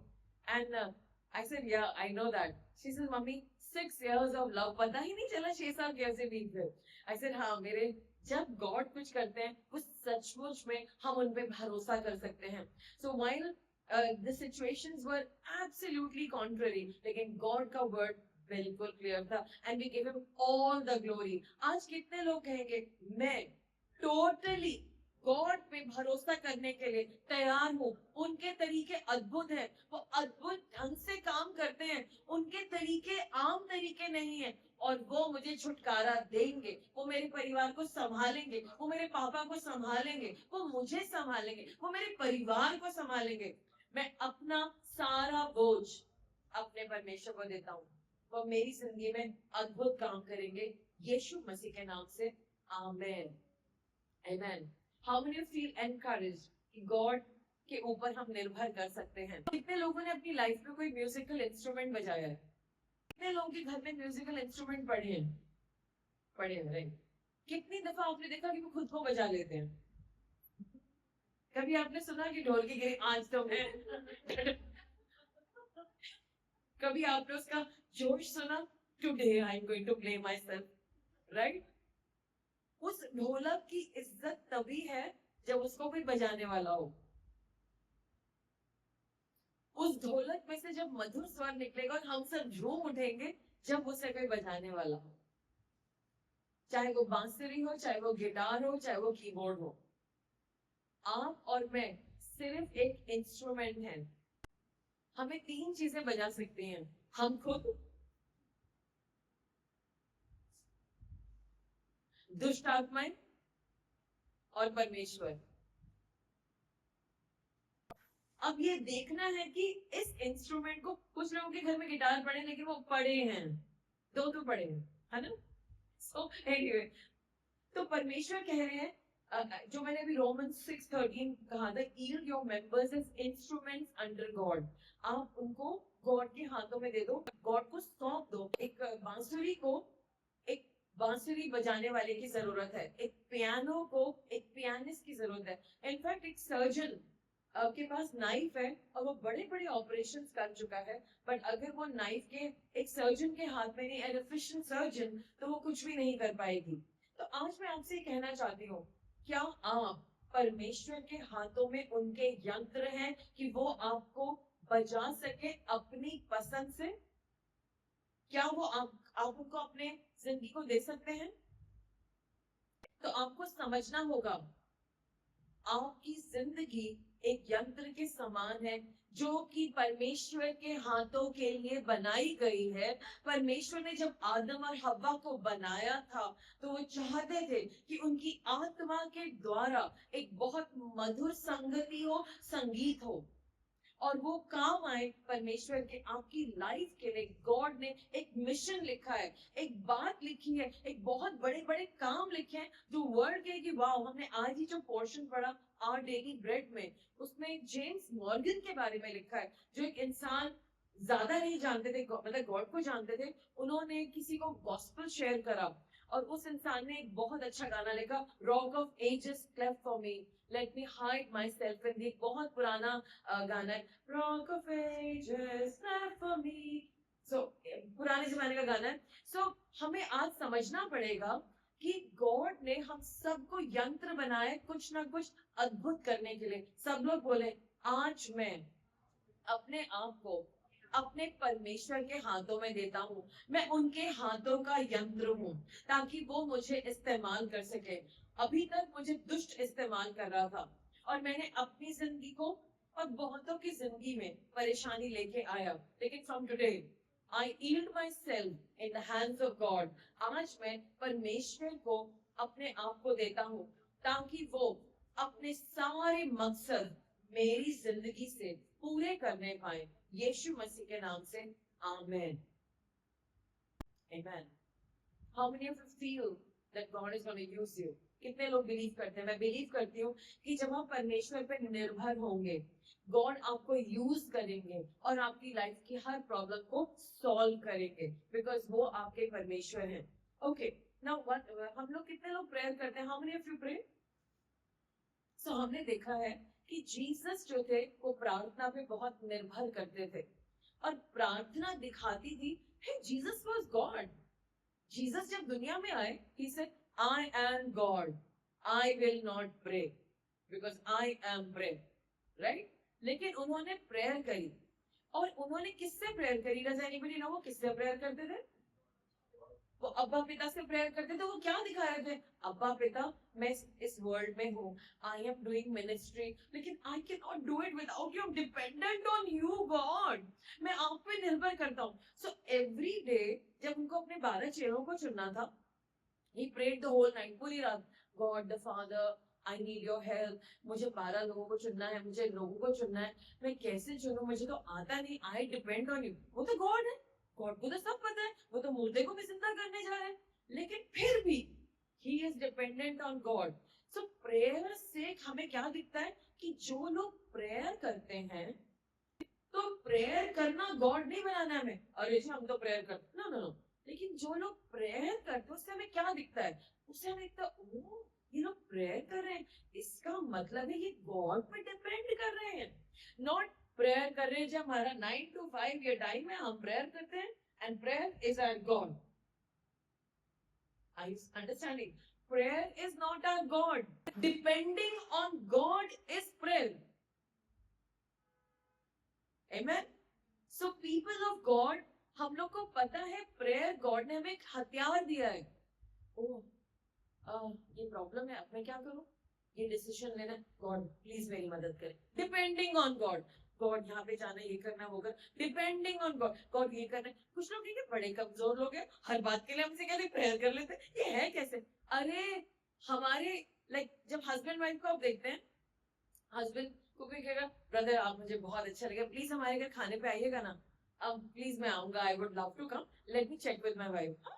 एंड आई सेड या I know that. She said mummy 6 years of love, पता ही नहीं चला 6 साल कैसे बीत गए। आई सेड हाँ मेरे, जब गॉड कुछ करते हैं वो सचमुच में हम उन पे भरोसा कर सकते हैं। So while the situations were absolutely contrary, लेकिन गॉड का वर्ड बिल्कुल क्लियर था and we give him all the glory. आज कितने लोग कहेंगे मैं टोटली गॉड पे भरोसा करने के लिए तैयार हूं, उनके तरीके अद्भुत हैं, वो अद्भुत ढंग से काम करते हैं, उनके तरीके आम तरीके नहीं है, और वो मुझे छुटकारा देंगे, वो मेरे परिवार को संभालेंगे, वो मेरे पापा को संभालेंगे, वो मुझे संभालेंगे, वो मेरे परिवार को संभालेंगे। मैं अपना सारा बोझ अपने परमेश्वर को देता हूँ, वो मेरी जिंदगी में अद्भुत काम करेंगे यीशु मसीह के नाम से। आमेन। Amen. How many of you feel encouraged कि गॉड के ऊपर हम निर्भर कर सकते हैं? कितने लोगों ने अपनी लाइफ में कोई म्यूजिकल इंस्ट्रूमेंट बजाया है? कितने लोगों के घर में म्यूजिकल इंस्ट्रूमेंट पड़े हैं? पड़े हैं, राइट? कितनी दफा आपने देखा कि वो खुद को बजा लेते हैं? कभी आपने सुना कि ढोल की गिरी आज तो मैं कभी आपने उसका जोश सुना, today I am going to play myself, right? उस ढोलक की इज्जत तभी है जब उसको कोई बजाने वाला हो। उस ढोलक में से जब मधुर स्वर निकलेगा और हम सब झूम उठेंगे जब उसे कोई बजाने वाला हो, चाहे वो बांसुरी हो, चाहे वो गिटार हो, चाहे वो कीबोर्ड हो। आप और मैं सिर्फ एक इंस्ट्रूमेंट हैं। हमें 3 चीजें बजा सकती हैं, हम खुद, दुष्ट आत्माएं और परमेश्वर। अब ये देखना है कि इस इंस्ट्रूमेंट को, कुछ लोगों के घर में गिटार पड़े लेकिन वो पड़े हैं, 2 तो पड़े हैं, है ना? सो एनीवे, तो परमेश्वर कह रहे हैं, जो मैंने अभी रोमन्स 6:13 कहा था, yield your members as instruments under God। आप उनको गॉड के हाथों में दे दो, गॉड को सौंप दो। एक बांसुरी को एक बांसुरी बजाने वाले की जरूरत है, एक पियानो को एक पियानिस्ट की जरूरत है। इनफैक्ट एक सर्जन के पास नाइफ है और वो बड़े बड़े ऑपरेशंस कर चुका है, बट अगर वो नाइफ के एक सर्जन के हाथ में नहीं, एन एफिशिएंट सर्जन, तो वो कुछ भी नहीं कर पाएगी। तो आज मैं आपसे कहना चाहती हूँ, क्या आप परमेश्वर के हाथों में उनके यंत्र हैं कि वो आपको बजा सके अपनी पसंद से? क्या वो आप उनको अपने जिंदगी को दे सकते हैं? तो आपको समझना होगा, आपकी जिंदगी एक यंत्र के समान है जो कि परमेश्वर के हाथों के लिए बनाई गई है। परमेश्वर ने जब आदम और हव्वा को बनाया था तो वो चाहते थे कि उनकी आत्मा के द्वारा एक बहुत मधुर संगति हो, संगीत हो, और वो काम आए परमेश्वर के आपकी लाइफ के लिए। गॉड ने एक मिशन लिखा है, एक बात लिखी है, एक बहुत बड़े बड़े काम लिखे हैं जो वर्ल्ड के कि वाह, हमने आज ही जो पोर्शन पढ़ा आवर डेली ब्रेड में, उसमें जेम्स मॉर्गन के बारे में लिखा है, जो एक इंसान ज्यादा नहीं जानते थे, मतलब गॉड को जानते थे, उन्होंने किसी को गॉस्पेल शेयर करा और उस इंसान ने एक बहुत अच्छा गाना लिखा, rock of ages cleft for me, let me hide myself in the. बहुत पुराना गाना है, rock of ages cleft for me. So पुराने जमाने का गाना है। सो हमें आज समझना पड़ेगा कि गॉड ने हम सबको यंत्र बनाए कुछ ना कुछ अद्भुत करने के लिए। सब लोग बोले, आज मैं अपने आप को अपने परमेश्वर के हाथों में देता हूं, मैं उनके हाथों का यंत्र हूं ताकि वो मुझे इस्तेमाल कर सके। अभी तक मुझे दुष्ट इस्तेमाल कर रहा था और मैंने अपनी जिंदगी को और बहुतों की जिंदगी में परेशानी लेके आया, लेकिन from today I yield my self in the hands of God. आज मैं परमेश्वर को अपने आप को देता हूं ताकि वो अपने सारे मकसद मेरी जिंदगी से पूरे करने पाए, यीशु मसीह के नाम से। आमेन। Amen. How many of you feel that God is going to use you? कितने लोग बिलीव करते हैं? मैं बिलीव करती हूँ कि जब आप परमेश्वर पे निर्भर होंगे, गॉड आपको यूज करेंगे और आपकी लाइफ की हर प्रॉब्लम को सॉल्व करेंगे, बिकॉज वो आपके परमेश्वर हैं। ओके, नाउ हम लोग कितने लोग प्रेयर करते हैं? How many of you pray? So हमने देखा है कि जीसस जो थे वो प्रार्थना पे बहुत निर्भर करते थे और प्रार्थना दिखाती थी he Jesus was God. Jesus जब दुनिया में आए he said I am God, I will not pray because I am pray, right. लेकिन उन्होंने प्रेयर करी और उन्होंने किससे प्रेयर करी? डज एनीबॉडी नो वो किससे प्रेयर करते थे? वो अब्बा पिता से प्रेयर करते थे। वो क्या दिखा रहे थे? अब्बा पिता, मैं इस वर्ल्ड में हूँ, आई एम डूइंग मिनिस्ट्री, लेकिन I can not do it without you, dependent on you God, मैं आप पे निर्भर करता हूँ। सो एवरी डे जब उनको अपने 12 चेलों को चुनना था, he prayed the whole night, पूरी रात, God the father I need your help, मुझे 12 लोगों को चुनना है, मुझे लोगों को चुनना है, मैं कैसे चुनूं, मुझे तो आता नहीं, आई डिपेंड ऑन यू। वो तो गॉड है, गॉड को तो सब पता है, वो तो मुर्दे को भी जिंदा करने जा रहे हैं, लेकिन फिर भी he is dependent on God. So prayer से हमें क्या दिखता है कि जो लोग प्रेयर करते हैं, तो प्रेयर करना गॉड नहीं बनाना हमें, अरे जी हम तो प्रेयर करते, नो नो नो। लेकिन जो लोग प्रेयर करते हैं उससे हमें क्या दिखता है? उससे हमें दिखता है ओ ये लोग प्रेयर कर रहे हैं, इसका मतलब है ये गॉड पे डिपेंड कर रहे हैं। नॉट प्रेयर कर रहे हैं जब हमारा 9 to 5 ये टाइम है, हम प्रेयर करते हैं and prayer is our God. Are you understanding? Prayer is not our God. Depending on God is prayer. Amen. So people of God, हम लोग को पता है प्रेयर गॉड ने हमें एक हथियार दिया है। ओह ये प्रॉब्लम है, अब मैं क्या करूं? ये डिसीजन लेना, गॉड प्लीज मेरी मदद करें। डिपेंडिंग ऑन गॉड, गॉड यहाँ पे जाना, ये करना, वो कर, डिपेंडिंग ऑन गॉड, गॉड ये करना। कुछ लोग हैं बड़े कमजोर लोग हैं, हर बात के लिए हमसे कहते प्रेयर कर लेते, ये है कैसे? अरे हमारे जब हस्बैंड वाइफ को आप देखते हैं, हस्बैंड को भी कहेगा ब्रदर आप मुझे बहुत अच्छा लगा, प्लीज हमारे घर खाने पे आइएगा ना, अब प्लीज मैं आऊंगा, I would love to come, let me check with my wife.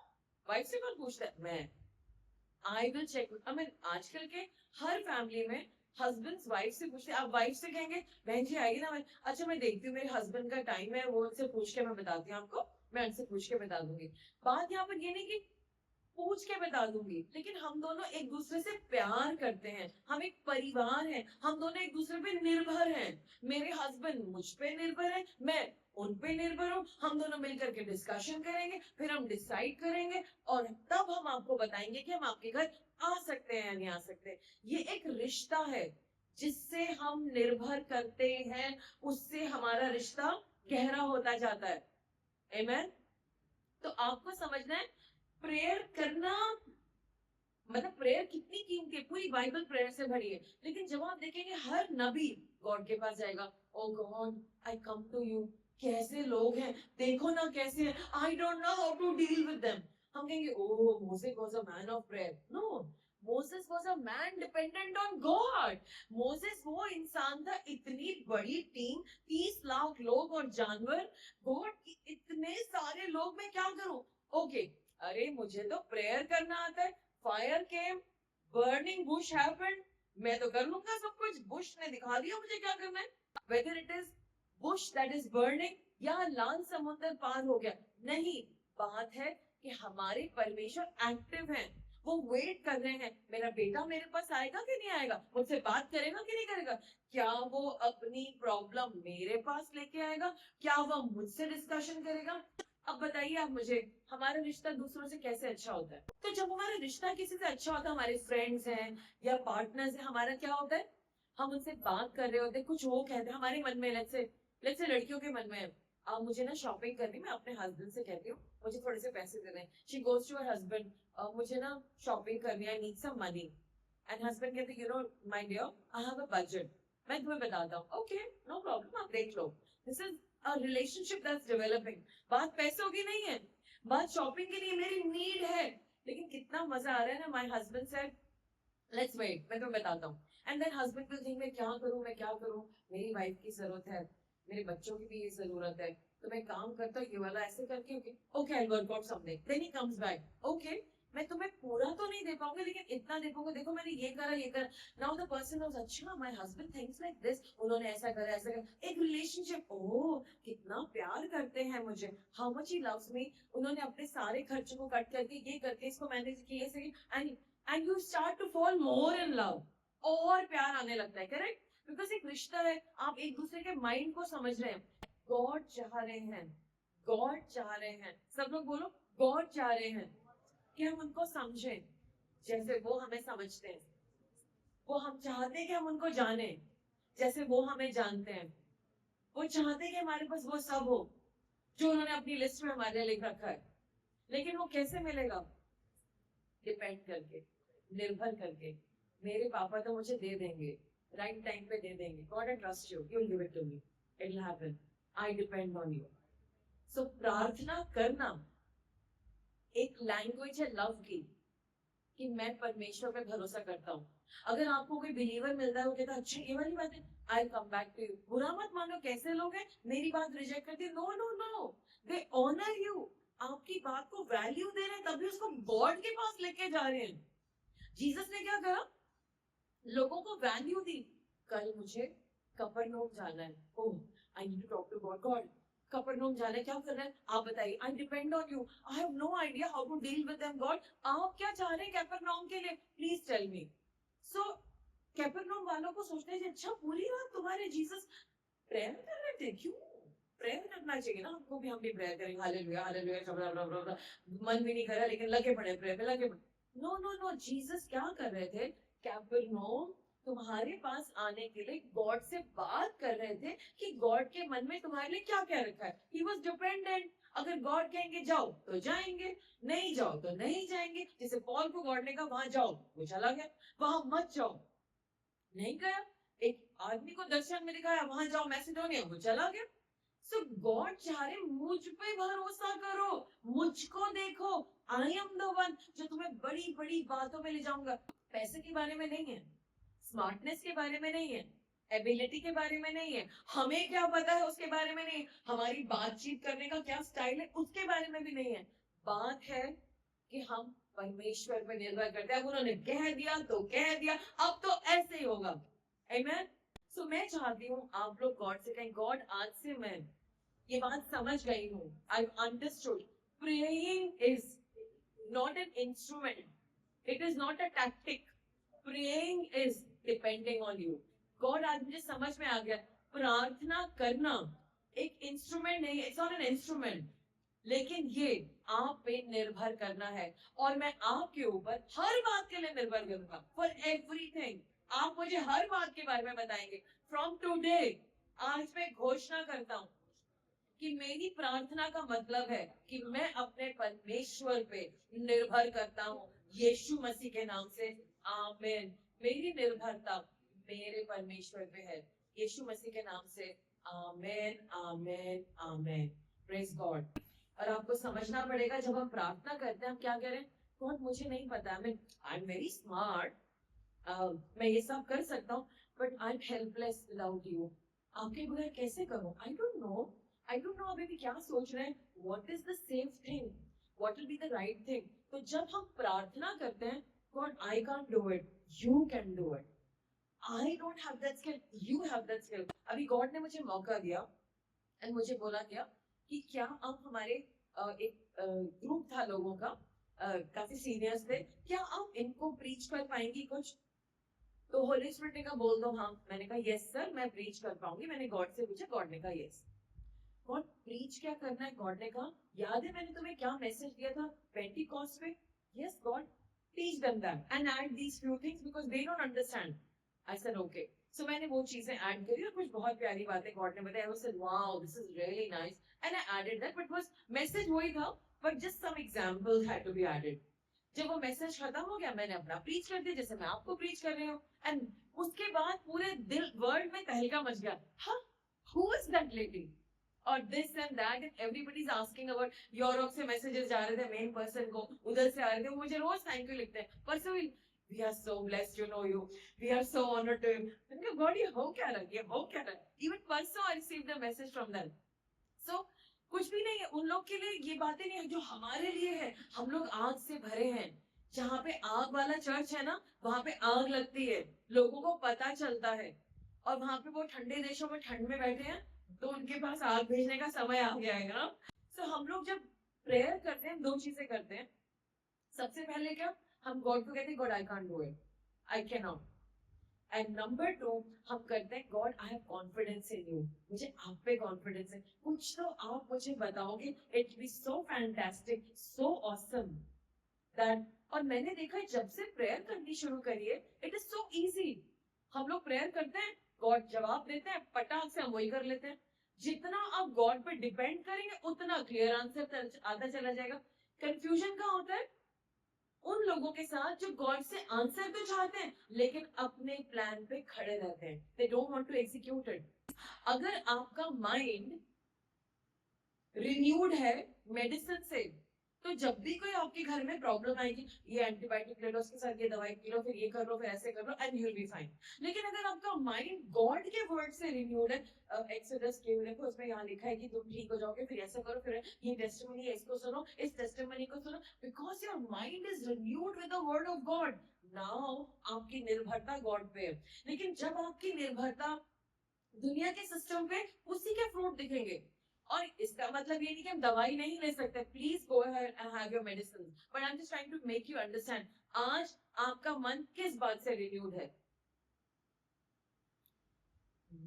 Wife से कौन पूछता है? मैं, I will check. I mean आजकल के हर फैमिली में हस्बैंड वाइफ से पूछते हैं। आप वाइफ से कहेंगे बहन जी आएगी ना, अच्छा मैं देखती हूँ मेरे हस्बैंड का टाइम है, वो उनसे पूछ के मैं बताती हूँ आपको, मैं उनसे पूछ के बता दूंगी। बात यहाँ पर ये नहीं कि पूछ के बता दूंगी, लेकिन हम दोनों एक दूसरे से प्यार करते हैं, हम एक परिवार हैं, हम दोनों एक दूसरे पे निर्भर हैं। मेरे हस्बैंड मुझ पे निर्भर है, मैं उन पे निर्भर हूँ, हम दोनों मिलकर के डिस्कशन करेंगे, फिर हम डिसाइड करेंगे और तब हम आपको बताएंगे कि हम आपके घर आ सकते हैं या नहीं आ सकते। ये एक रिश्ता है जिससे हम निर्भर करते हैं, उससे हमारा रिश्ता गहरा होता जाता है। आमेन। तो आपको समझना है प्रेयर करना मतलब प्रेयर कितनी कीमती है, पूरी बाइबल प्रेयर से भरी है। लेकिन जब आप देखेंगे हर नबी गॉड के पास जाएगा, oh God I come to you, कैसे लोग हैं देखो ना कैसे हैं, I don't know how to deal with them. हम कहेंगे oh Moses was a man of prayer. No, Moses was a man dependent on God. Moses वो इंसान था, इतनी बड़ी टीम, 30 लाख लोग और जानवर, गॉड इतने सारे लोग मैं क्या करूं? ओके अरे मुझे तो प्रेयर करना आता है, फायर केम, बर्निंग बुश हैपेंड, मैं तो कर लूंगा सब कुछ, बुश ने दिखा दिया मुझे क्या करना है। Whether it is Bush that is burning या लाल समुद्र पार हो गया, नहीं, बात है कि हमारे परमेश्वर एक्टिव हैं, वो वेट कर रहे हैं मेरा बेटा मेरे पास आएगा कि नहीं आएगा, मुझसे बात करेगा कि नहीं करेगा, क्या वो अपनी प्रॉब्लम मेरे पास लेके आएगा, क्या वो मुझसे डिस्कशन करेगा। अब बताइए आप मुझे, हमारा रिश्ता दूसरों से कैसे अच्छा होता है? तो जब हमारा रिश्ता किसी से अच्छा होता है, हमारे फ्रेंड्स हैं या पार्टनर्स हैं, हमारा क्या होता है, हम उनसे बात कर रहे होते हैं, कुछ वो कहते हैं हमारे मन में, लेट्स से लड़कियों के मन में अब मुझे ना शॉपिंग करनी, मैं अपने हस्बैंड से कहती हूँ मुझे थोड़े से पैसे दे दें, she goes to her husband, मुझे ना शॉपिंग करनी है, I need some money, and husband कहते you know my dear I have a budget, मैं तुम्हें बताता हूँ, ओके नो प्रॉब्लम आप देख लो। This is a relationship that's developing. बात पैसों की नहीं है, बात शॉपिंग के लिए मेरी नीड है, लेकिन कितना मजा आ रहा है ना, my husband said let's wait मैं तुम्हें बताता हूँ, and then husband will think मैं क्या करूँ, मेरी वाइफ की जरूरत है, मेरे बच्चों की भी ये जरूरत है, तो मैं काम करता हूँ ये वाला ऐसे करके, okay okay I work out something, then he comes back, okay मैं तुम्हें पूरा तो नहीं दे पाऊंगी लेकिन इतना दे पाऊंगा, देखो मैंने ये करा, नाउ द पर्सन नोस, अच्छा my husband thinks like this, उन्होंने ऐसा करा, एक रिलेशनशिप, ओह कितना प्यार करते हैं मुझे, how much he loves me, उन्होंने अपने सारे खर्चों को कट करके ये करके इसको मैनेज किया, and you start to fall more in love. और प्यार आने लगता है, करेक्ट? बिकॉज एक रिश्ता है, आप एक दूसरे के माइंड को समझ रहे हैं। गॉड चाह रहे हैं, गॉड चाह रहे हैं, सब लोग बोलो, गॉड चाह रहे हैं कि हम उनको समझें जैसे वो हमें समझते हैं। वो हम चाहते हैं कि हम उनको जाने जैसे वो हमें जानते हैं। वो चाहते हैं कि हमारे पास वो सब हो जो उन्होंने अपनी लिस्ट में हमारे लिए लिख रखा है। लेकिन वो कैसे मिलेगा? डिपेंड करके, निर्भर करके। मेरे पापा तो मुझे दे देंगे, राइट टाइम पे दे देंगे। God I trust you, you will give it to me, it will happen, I depend on you. So प्रार्थना करना एक लैंग्वेज है लव की, कि मैं परमेश्वर पे भरोसा करता हूँ। अगर आपको कोई बिलीवर मिलता है, वो कहता है अच्छा ये वाली बात है, आई कम बैक टू यू। बुरा मत मानो, कैसे लोग हैं मेरी बात रिजेक्ट करते? No no no, they honour you, आपकी बात को वैल्यू दे रहे हैं, तभी उसको गॉड के पास लेके जा रहे हैं। जीसस ने क्या करा? लोगों को वैल्यू दी। कल मुझे कफरनहूम जाना है, oh I need to talk to God. God कफरनहूम जाना है, क्या करना है आप बताइए, I depend on you, I have no idea how to deal with them. God आप क्या चाह रहे हैं कफरनहूम के लिए, प्लीज टेल मी। सो कफरनहूम वालों को सोचते हैं अच्छा पूरी रात तुम्हारे जीसस प्रेयर कर रहे थे, क्यों? प्रेयर करना चाहिए ना हमको भी, हम भी प्रेयर करेंगे, हालेलुया हालेलुया, मन भी नहीं कर रहा लेकिन लगे पड़े प्रेयर पे, लगे पड़े। नो नो नो, जीसस क्या कर रहे थे? कैपर्नौम तुम्हारे पास आने के लिए गॉड से बात कर रहे थे कि गॉड के मन में तुम्हारे लिए क्या क्या रखा है। He was dependent. अगर गॉड कहेंगे जाओ तो जाएंगे, नहीं जाओ तो नहीं जाएंगे। जैसे पॉल को गॉड ने कहा वहां जाओ, वो चला गया, वहां मत जाओ, नहीं गया। एक आदमी को दर्शन में दिखाया वहां जाओ मैसेडोनिया, वो चला गया। सो गॉड चाह रहे मुझ पे भरोसा करो, मुझको देखो, आई एम द वन जो तुम्हें बड़ी बड़ी बातों में ले जाऊंगा। पैसे के बारे में नहीं है, स्मार्टनेस के बारे में नहीं है, एबिलिटी के बारे में नहीं है, हमें क्या पता है उसके बारे में नहीं, हमारी बातचीत करने का क्या स्टाइल है उसके बारे में भी नहीं है। बात है कि हम परमेश्वर पर निर्भर करते हैं। अब उन्होंने कह दिया तो कह दिया, अब तो ऐसे ही होगा। आमेन। सो मैं चाहती हूँ आप लोग गॉड से कहें, गॉड आज से मैं ये बात समझ गई हूँ, I understood, praying is not an instrument, it is not a tactic, praying is depending on you. God आज मुझे समझ में आ गया, प्रार्थना करना एक इंस्ट्रूमेंट नहीं है, इट्स नॉट एन इंस्ट्रूमेंट, लेकिन ये आप पे निर्भर करना है। और मैं आपके ऊपर हर बात के लिए निर्भर करूंगा, फॉर एवरीथिंग। आप मुझे हर बात के बारे में बताएंगे। फ्रॉम टुडे, आज मैं घोषणा करता हूं कि मेरी प्रार्थना का मतलब है कि मैं अपने परमेश्वर पे निर्भर करता हूँ, यीशु मसीह के नाम से, आमीन। मेरी निर्भरता मेरे परमेश्वर पे है, यीशु मसीह के नाम से, आमीन आमीन आमीन। Praise God. और आपको समझना पड़ेगा जब हम प्रार्थना करते हैं हम क्या करें। गॉड मुझे नहीं पता, आई एम वेरी स्मार्ट, मैं ये सब कर सकता हूँ, but I am helpless without you. आपके बगैर कैसे करूं? आई don't no, I don't no अभी भी क्या सोच रहे हैं, what is the safe thing, what will be the right thing. तो जब हम प्रार्थना करते हैं, God I can't do it, you can do it, I don't have that skill, you have that skill. अभी गॉड ने मुझे मौका दिया एंड मुझे बोला गया कि क्या आप हमारे एक ग्रुप था लोगों का, काफी सीनियर्स थे, क्या आप इनको प्रीच कर पाएंगी कुछ? तो होली स्पिरिट ने कहा बोल दो हाँ। मैंने कहा यस सर, मैं प्रीच कर पाऊंगी। मैंने गॉड से पूछा, गॉड ने कहा यस। गॉड प्रीच क्या करना है? गॉड ने कहा याद है मैंने तुम्हें क्या मैसेज दिया था पेंटिकॉस्ट पे? Yes God, teach them that and add these few things because they don't understand. I said okay. So मैंने वो चीजें ऐड करी और कुछ बहुत प्यारी बातें गॉड ने बताया। I said wow this is really nice and I added that, but was message वही था, but just some examples had to be added. जब वो मैसेज खत्म हो गया, मैंने अपना प्रीच कर दिया जैसे मैं आपको प्रीच कर रही हूँ। एंड उसके बाद पूरे दिल वर्ल्ड में तहलका मच गया, हाँ हु इज दैट लेडी और this and that, and everybody is asking about. Europe से मैसेजेस जा रहे थे मेन पर्सन को, उधर से आ रहे थे, मुझे रोज थैंक यू लिखते हैं, परसों we are so blessed to know you, we are so honoured to you. God ये हो क्या रहा है, ये हो क्या रहा है? इवन परसों I received a message from them. So कुछ भी नहीं है उन लोग के लिए, ये बातें नहीं है जो हमारे लिए है। हम लोग आग से भरे हैं, जहाँ पे आग वाला चर्च है ना, वहां पे आग लगती है, लोगों को पता चलता है। और वहां पे वो ठंडे देशों में ठंड में बैठे हैं, तो उनके पास आग भेजने का समय आ गया है ना। सो हम लोग जब प्रेयर करते हैं, दो चीजें करते हैं। सबसे पहले क्या, हम गॉड को कहते हैं God I can't do it, I can not, and number 2 हम करते हैं God I have confidence in you, मुझे आप पे कॉन्फिडेंस है, कुछ तो आप मुझे बताओगे, it be so fantastic, so awesome that. और मैंने देखा है जब से प्रेयर करनी शुरू करी है, इट इज सो इजी। हम लोग प्रेयर करते हैं, गॉड जवाब देते हैं, पटाख से हम वही कर लेते हैं। जितना आप गॉड पे डिपेंड करेंगे उतना क्लियर आंसर आता चला जाएगा। कंफ्यूजन कहाँ होता है? उन लोगों के साथ जो गॉड से आंसर तो चाहते हैं लेकिन अपने प्लान पे खड़े रहते हैं, they don't want to execute it. अगर आपका माइंड रिन्यूड है मेडिसिन से, तो जब भी कोई आपके घर में प्रॉब्लम आएगी, ये एंटीबायोटिक ले लो, उसके साथ ये दवाई पी लो, फिर ये कर लो, फिर ऐसे कर लो, and you will be fine. लेकिन अगर आपका माइंड गॉड के वर्ड से रिन्यूड है, एक्सोडस के देखो उसमें यहाँ लिखा है कि तुम ठीक हो जाओगे, फिर ऐसा करो, फिर ये टेस्टिमनी है, इसको सुनो, इस टेस्टिमनी को सुनो, because your mind is renewed with the word of God. Now आपकी निर्भरता गॉड पे है। लेकिन जब आपकी निर्भरता दुनिया के सिस्टम पे, उसी के फ्रूट दिखेंगे। और इसका मतलब ये नहीं कि हम दवाई नहीं ले सकते, please go ahead and have your medicine, but I am just trying to make you understand आज आपका मन किस बात से रिन्यूड है?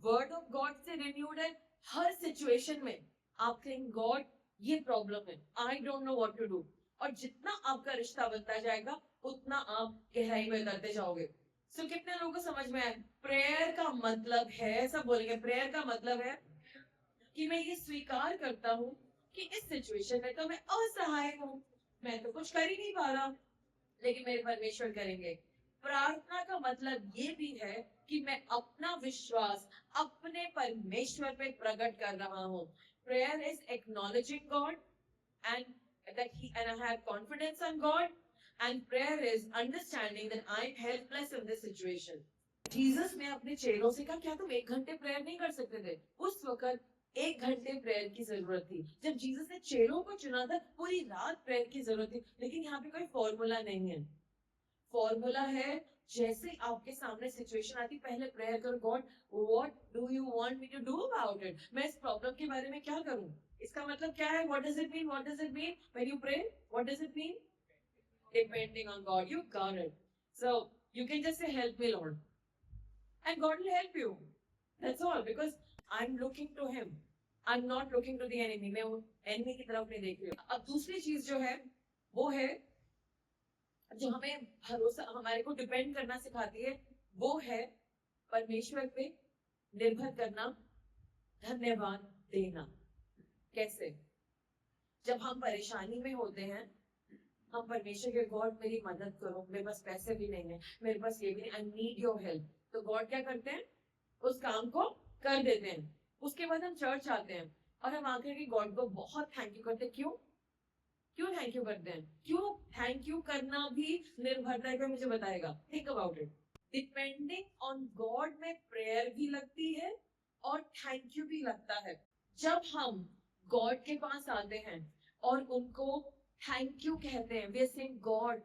वर्ड ऑफ गॉड से रिन्यूड है। हर सिचुएशन में आप कहेंगे गॉड ये प्रॉब्लम है, I don't know what to do. और जितना आपका रिश्ता बनता जाएगा उतना आप गहराई में करते जाओगे। सो कितने लोगों को समझ में आया? प्रेयर का मतलब है, सब बोलेंगे, प्रेयर का मतलब है कि मैं ये स्वीकार करता हूं कि इस सिचुएशन में तो मैं असहाय हूं, मैं तो कुछ कर ही नहीं पा रहा, लेकिन मेरे परमेश्वर करेंगे। प्रार्थना का मतलब ये भी है कि मैं अपना विश्वास अपने परमेश्वर पे प्रकट कर रहा हूं। Prayer is acknowledging God and that he and I have confidence on God, and prayer is understanding that I am helpless in this situation. Jesus ने अपने चेलों से कहा क्या तुम 1 घंटे प्रेयर नहीं कर सकते थे? उस वक्त 1 घंटे प्रेयर की जरूरत थी। जब जीसस ने चेलों को चुना था, पूरी रात प्रेयर की जरूरत थी। लेकिन यहाँ पे कोई फॉर्मूला नहीं है। फॉर्मूला है जैसे आपके सामने सिचुएशन आती, पहले प्रेयर करो, God what do you want me to do about it, मैं इस प्रॉब्लम के बारे में क्या करूं? इसका मतलब क्या है? What does it mean? What does it mean when you pray? What does it mean? Depending on God, you got it. So you can just say help me lord and God will help you. That's all, because I'm looking to Him. I'm not looking to the enemy. मैं enemy की तरफ नहीं देख रही हूँ। अब दूसरी चीज जो है वो है जो हमें भरोसा, हमारे को डिपेंड करना सिखाती है, वो है परमेश्वर पे निर्भर करना, धन्यवाद देना। कैसे? जब हम परेशानी में होते हैं, हम परमेश्वर के गॉड मेरी मदद करो, मेरे पास पैसे भी नहीं है, मेरे पास ये भी नहीं, आई नीड योर हेल्प। तो गॉड क्या करते हैं? उस काम को कर देते हैं। उसके बाद हम चर्च आते हैं और हम आकर के गॉड को बहुत थैंक यू करते हैं। क्यों क्यों थैंक यू करते हैं? क्यों थैंक यू करना भी निर्भरता का मुझे बताएगा। Think about it. Depending on God में प्रेयर भी लगती है और थैंक यू भी लगता है। जब हम गॉड के पास आते हैं और उनको थैंक यू कहते हैं, we are saying God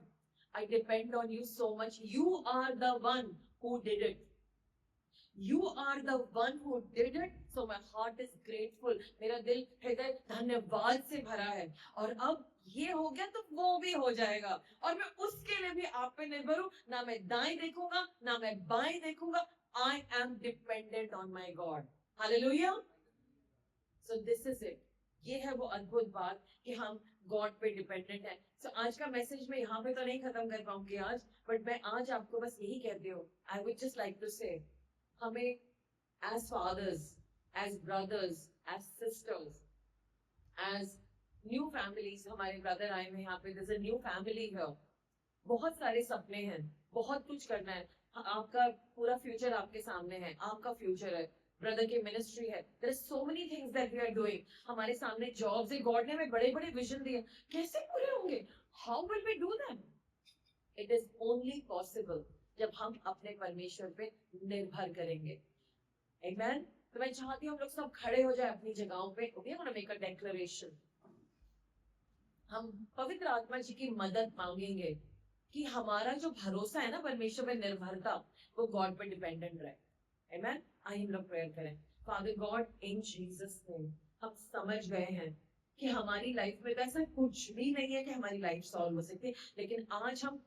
I depend on you so much, you are the one who did it. You are the one who did it, so my heart is grateful. मेरा दिल हृदय धन्यवाद से भरा है, और अब ये हो गया तो वो भी हो जाएगा, और मैं उसके लिए भी आप पे निर्भर हूं। ना मैं दाएं देखूंगा ना मैं बाएं देखूंगा, I am dependent on my God. Hallelujah. So this is it. ये है वो अद्भुत बात कि हम गॉड पे डिपेंडेंट हैं। सो आज का मैसेज मैं यहाँ पे तो नहीं खत्म कर पाऊंगी आज, बट मैं आज आपको बस यही कहती हूँ, I would just like to say, हमें as fathers, as brothers, as sisters, as new families, हमारे ब्रदर आए हैं यहाँ पे, there's a new family here, बहुत सारे सपने हैं, बहुत कुछ करना है, आपका पूरा फ्यूचर आपके सामने है, आपका फ्यूचर है, ब्रदर की मिनिस्ट्री है, there are so many things that we are doing, हमारे सामने जॉब्स है, गॉड ने हमें बड़े बड़े विजन दिए, कैसे पूरे होंगे? How will we do that? It is only possible जब हम अपने परमेश्वर पे निर्भर करेंगे। आमेन। तो मैं चाहती हूँ हम लोग सब खड़े हो जाए अपनी जगहों पे, we want to make a declaration. हम पवित्र आत्मा जी की मदद मांगेंगे कि हमारा जो भरोसा है ना परमेश्वर पे निर्भरता, वो गॉड पे डिपेंडेंट रहे। आमेन। आइए हम लोग प्रेयर करें। फादर गॉड, इन जीसस नेम, हम समझ गए हैं कि हमारी लाइफ में तो ऐसा कुछ भी नहीं है कि हमारी लाइफ सॉल्व हो सकती है, लेकिन आज हम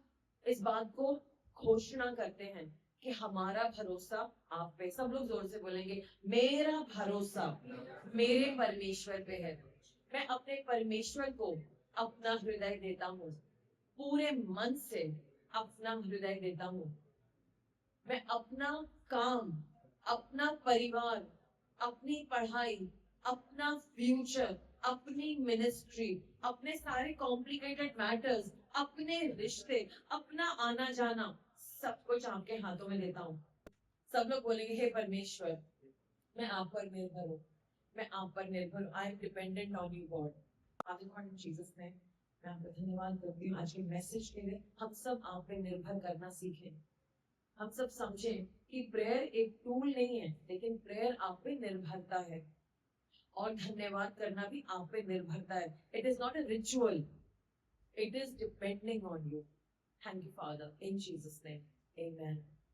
इस बात को घोषणा करते हैं कि हमारा भरोसा आप पे। सब लोग जोर से बोलेंगे, मेरा भरोसा मेरे परमेश्वर पे है। मैं अपने परमेश्वर को अपना हृदय देता हूँ, पूरे मन से अपना हृदय देता हूँ। मैं अपना काम, अपना परिवार, अपनी पढ़ाई, अपना फ्यूचर, अपनी मिनिस्ट्री, अपने सारे कॉम्प्लिकेटेड मैटर्स, अपने रिश्ते, अपना आना जाना, सब कुछ आपके हाथों में देता हूँ। सब लोग बोलेंगे, हे परमेश्वर, मैं आप पर निर्भर हूँ, मैं आप पर निर्भर हूँ। I am dependent on you God. Father God in Jesus name, मैं आपका धन्यवाद करती हूँ आज के मैसेज के लिए। हम सब आप पे निर्भर करना सीखें। हम सब समझें कि प्रेयर एक टूल नहीं है, लेकिन प्रेयर आप पे निर्भरता है, और धन्यवाद करना भी आप पे निर्भरता है। It is not a ritual, it is depending on you. Thank you father, in Jesus name, amen.